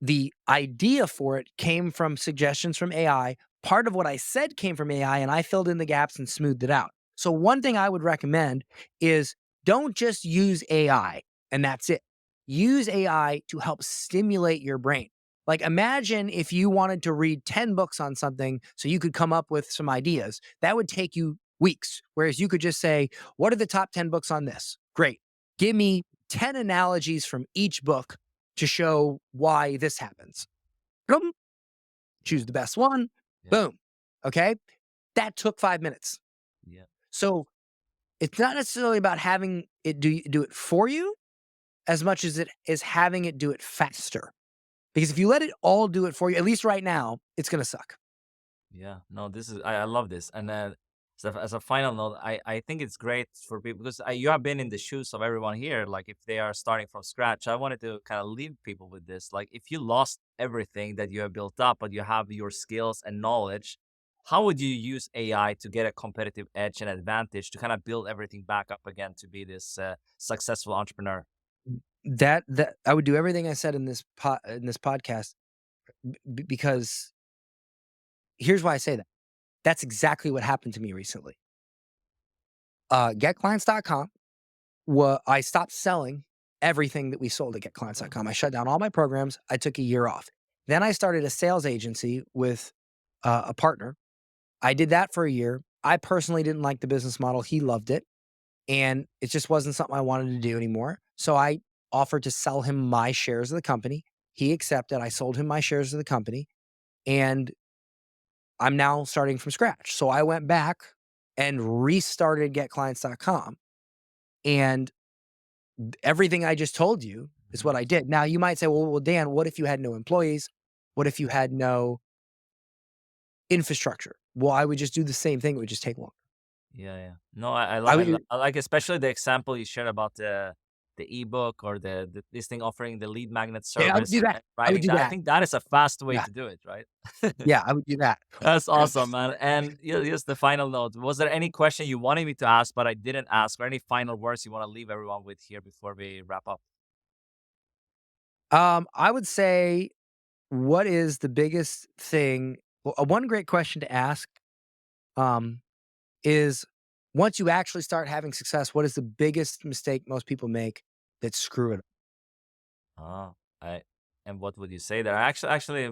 the idea for it came from suggestions from AI. Part of what I said came from AI, and I filled in the gaps and smoothed it out. So one thing I would recommend is don't just use AI and that's it. Use AI to help stimulate your brain. Like imagine if you wanted to read 10 books on something so you could come up with some ideas. That would take you weeks. Whereas you could just say, what are the top 10 books on this? Great. Give me 10 analogies from each book to show why this happens. Boom. Choose the best one. Yeah. Boom. Okay. That took 5 minutes. Yeah. So it's not necessarily about having it do it for you as much as it is having it do it faster. Because if you let it all do it for you, at least right now, it's going to suck. Yeah, no, this is I love this. And as a final note, I think it's great for people because you have been in the shoes of everyone here. Like if they are starting from scratch, I wanted to kind of leave people with this. Like if you lost everything that you have built up, but you have your skills and knowledge, how would you use AI to get a competitive edge and advantage to kind of build everything back up again to be this successful entrepreneur? That I would do everything I said in this podcast because here's why I say that. That's exactly what happened to me recently. GetClients.com. I stopped selling everything that we sold at GetClients.com. I shut down all my programs. I took a year off. Then I started a sales agency with a partner. I did that for a year. I personally didn't like the business model. He loved it. And it just wasn't something I wanted to do anymore. So I offered to sell him my shares of the company. He accepted. I sold him my shares of the company. And I'm now starting from scratch. So I went back and restarted getclients.com. And everything I just told you is Mhm. what I did. Now you might say, well, Dan, what if you had no employees? What if you had no infrastructure? Well, I would just do the same thing. It would just take longer. Yeah, yeah. No, I, I would, I like especially the example you shared about the ebook or this thing offering the lead magnet yeah, I would service do that. and I would writing do that. I that. think that is a fast way Yeah. to do it, right? Yeah. I would do that. That's awesome, man. And here's the final note. Was there any question you wanted me to ask, but I didn't ask, or any final words you want to leave everyone with here before we wrap up? I would say, what is the biggest thing? Well, one great question to ask. Um, is once you actually start having success, what is the biggest mistake most people make that screw it up? Oh, I and what would you say there? Actually,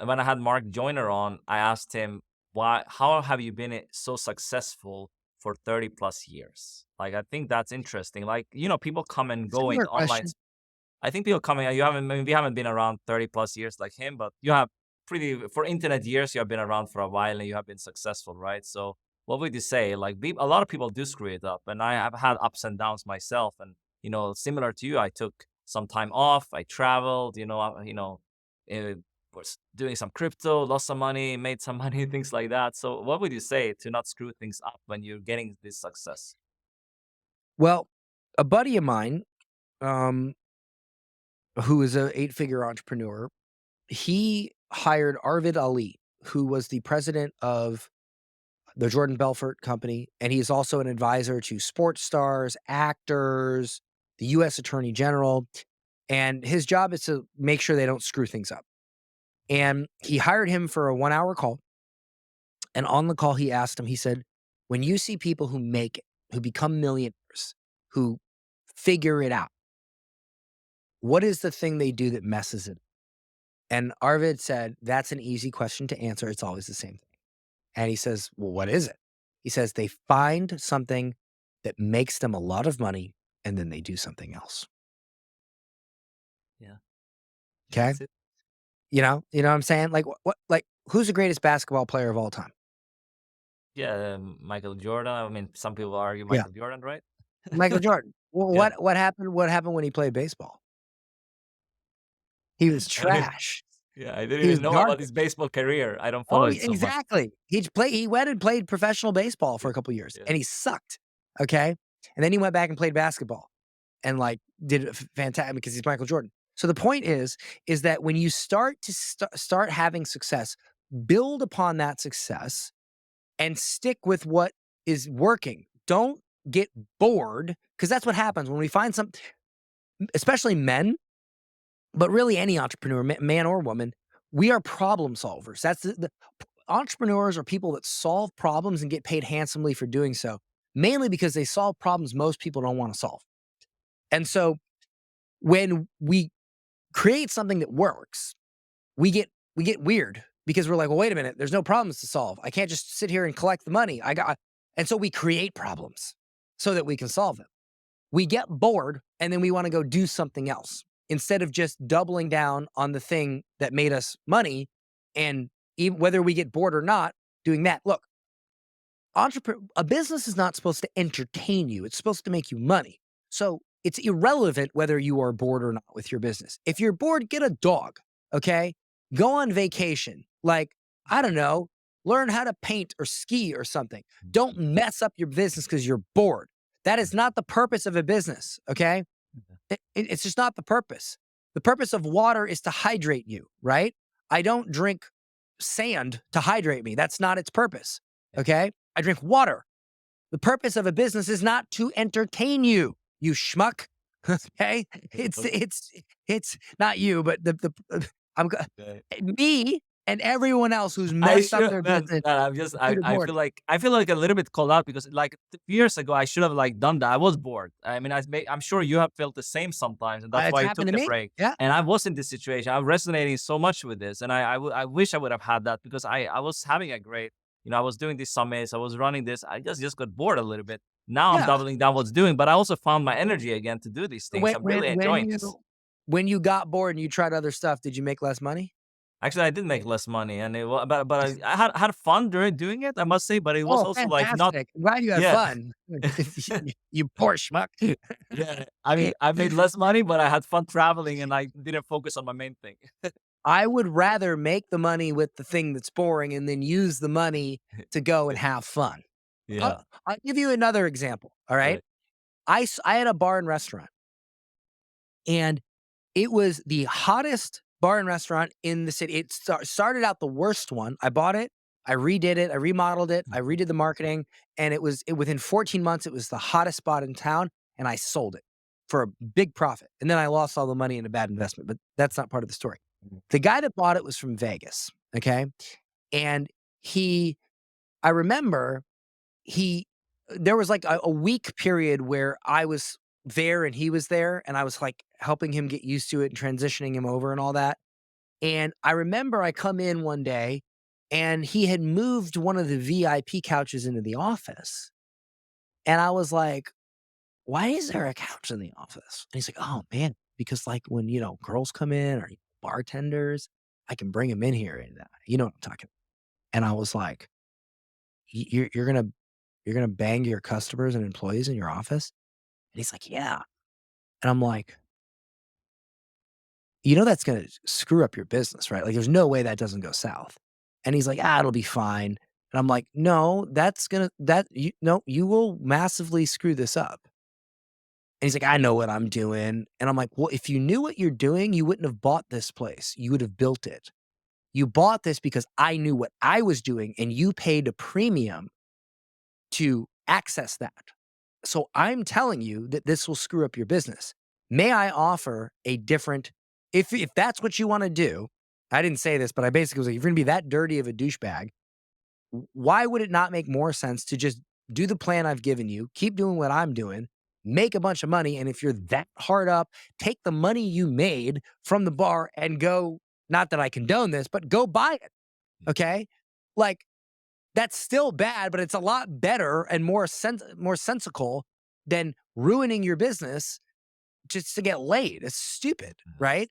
when I had Mark Joyner on, I asked him, why how have you been so successful for 30 plus years? Like, I think that's interesting. Like, people come and go in Similar online. question. I think people coming, you haven't, maybe haven't been around 30 plus years like him, but you have for internet years, you have been around for a while and you have been successful, right? So what would you say? Like, a lot of people do screw it up, and I have had ups and downs myself. And, similar to you, I took some time off, I traveled, uh, was doing some crypto, lost some money, made some money, things like that. So what would you say to not screw things up when you're getting this success? Well, a buddy of mine, um, who is a 8-figure entrepreneur, he hired Arvid Ali, who was the president of the Jordan Belfort Company, and he's also an advisor to sports stars, actors, the US Attorney General, and his job is to make sure they don't screw things up. And he hired him for a 1-hour call, and on the call, he asked him, he said, "When you see people who make it, who become millionaires, who figure it out, what is the thing they do that messes it?" And Arvid said, "That's an easy question to answer. It's always the same thing." And he says, "Well, what is it?" He says, "They find something that makes them a lot of money, and then they do something else." Yeah, Okay? that's it. You know what I'm saying? Like, like, who's the greatest basketball player of all time? Yeah, Michael Jordan. I mean, some people argue Yeah, Michael Jordan, right? Michael Jordan. Well, Yeah. what happened when he played baseball? He was I didn't trash. yeah, I didn't He was even know about garbage. his baseball career. I don't follow Oh, it so much. exactly. He went and played professional baseball for Yeah, a couple years, yeah. and he sucked, okay? And then he went back and played basketball and, like, did fantastic because he's Michael Jordan. So the point is that when you start having success, build upon that success and stick with what is working. Don't get bored because that's what happens when we find some, especially men, but really any entrepreneur, man or woman, we are problem solvers. That's the entrepreneurs are people that solve problems and get paid handsomely for doing so, mainly because they solve problems most people don't want to solve. And so when we create something that works, we get weird because we're like, well, wait a minute, there's no problems to solve. I can't just sit here and collect the money. And so we create problems so that we can solve them. We get bored and then we want to go do something else instead of just doubling down on the thing that made us money. And even whether we get bored or not, doing that. Look, a business is not supposed to entertain you. It's supposed to make you money. So it's irrelevant whether you are bored or not with your business. If you're bored, get a dog. Okay. Go on vacation. Like, I don't know, learn how to paint or ski or something. Don't mess up your business because you're bored. That is not the purpose of a business. Okay. It's just not the purpose. The purpose of water is to hydrate you, right? I don't drink sand to hydrate me. That's not its purpose. Yeah. Okay. I drink water. The purpose of a business is not to entertain you, you schmuck. Okay. It's, Okay. it's, it's not you, but I'm, Okay. me and everyone else who's I messed up should, their man. business I'm just, due to I boredom. feel like a little bit called out because like years ago I should have like done that. I was bored. I mean, I'm sure you have felt the same sometimes, and that's It's why you happened took to the me. break. Yeah. And I was in this situation. I'm resonating so much with this, and I wish I would have had that because I was having a great, I was doing these summits, I was running this. I just got bored a little bit. Now I'm Yeah. doubling down what's doing, but I also found my energy again to do these things. When, I'm when, really when enjoying this. you, when you got bored and you tried other stuff, did you make less money? Actually, I did make less money, and but I had fun during doing it, I must say. But it was Oh, also like not, fantastic. I'm glad you had yeah, fun. You poor schmuck. yeah. I mean, I made less money, but I had fun traveling, and I didn't focus on my main thing. I would rather make the money with the thing that's boring and then use the money to go and have fun. Yeah, I'll give you another example, all right? right. I had a bar and restaurant, and it was the hottest bar and restaurant in the city. It started out the worst one. I bought it, I redid it, I remodeled it, I redid the marketing, and within 14 months, it was the hottest spot in town, and I sold it for a big profit. And then I lost all the money in a bad investment, but that's not part of the story. The guy that bought it was from Vegas, okay? And he I remember he there was like a week period where I was there and he was there, and I was like helping him get used to it and transitioning him over and all that. And I remember I come in one day and he had moved one of the VIP couches into the office. And I was like, why is there a couch in the office? And he's like, oh man, because like when, girls come in or bartenders, I can bring them in here and you know what I'm talking about. And I was like, You're gonna bang your customers and employees in your office?" And he's like, "Yeah." And I'm like, "You know that's gonna screw up your business, right? Like, there's no way that doesn't go south." And he's like, "Ah, it'll be fine." And I'm like, "No, that's gonna that you no, you will massively screw this up." And he's like, "I know what I'm doing." And I'm like, "Well, if you knew what you're doing, you wouldn't have bought this place. You would have built it. You bought this because I knew what I was doing, and you paid a premium to access that. So I'm telling you that this will screw up your business. May I offer a different if that's what you wanna do, I didn't say this, but I basically was like, "If you're gonna be that dirty of a douchebag, why would it not make more sense to just do the plan I've given you, keep doing what I'm doing, make a bunch of money, and if you're that hard up, take the money you made from the bar and go, not that I condone this, but go buy it." Okay? Like, that's still bad, but it's a lot better and more sensical than ruining your business just to get laid. It's stupid, right?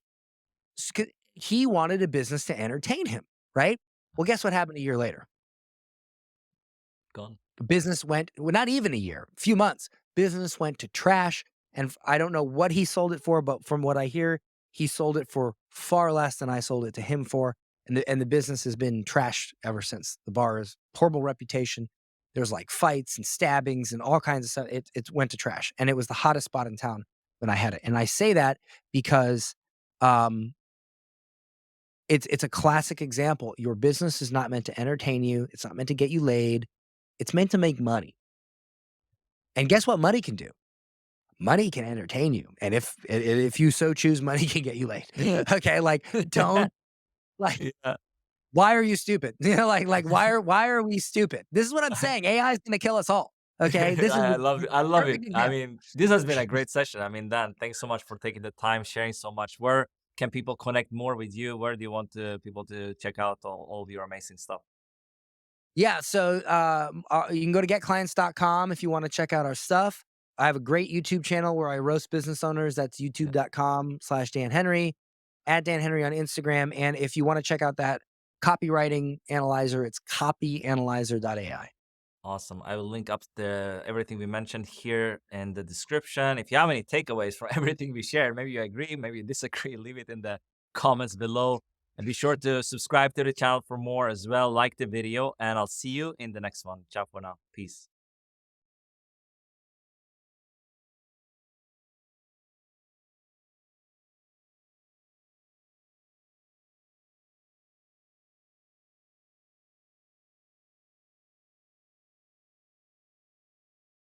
He wanted a business to entertain him, right? Well, guess what happened a year later? Gone. Business went well, not even a year, few months. Business went to trash, and I don't know what he sold it for, but from what I hear, he sold it for far less than I sold it to him for, and the business has been trashed ever since. The bar is horrible reputation. There's like fights and stabbings and all kinds of stuff. It went to trash, and it was the hottest spot in town when I had it. And I say that because um, it's a classic example. Your business is not meant to entertain you. It's not meant to get you laid. It's meant to make money. And guess what money can do? Money can entertain you, and if you so choose, money can get you laid. Okay, like, don't like, Yeah. why are you stupid? Like, why are we stupid? This is what I'm saying, AI is gonna kill us all, okay? This is I the love it. I love it. perfect I example. mean, this has been a great session. I mean, Dan, thanks so much for taking the time, sharing so much. Where can people connect more with you? Where do you want people to check out all of your amazing stuff? Yeah, so, you can go to getclients.com if you wanna check out our stuff. I have a great YouTube channel where I roast business owners. That's Yeah. youtube.com/Dan Henry, at Dan Henry on Instagram, and if you wanna check out that copywriting analyzer, it's copyanalyzer.ai. Awesome. I will link up everything we mentioned here in the description. If you have any takeaways from everything we shared, maybe you agree, maybe you disagree, leave it in the comments below. And be sure to subscribe to the channel for more as well. Like the video, and I'll see you in the next one. Ciao for now. Peace.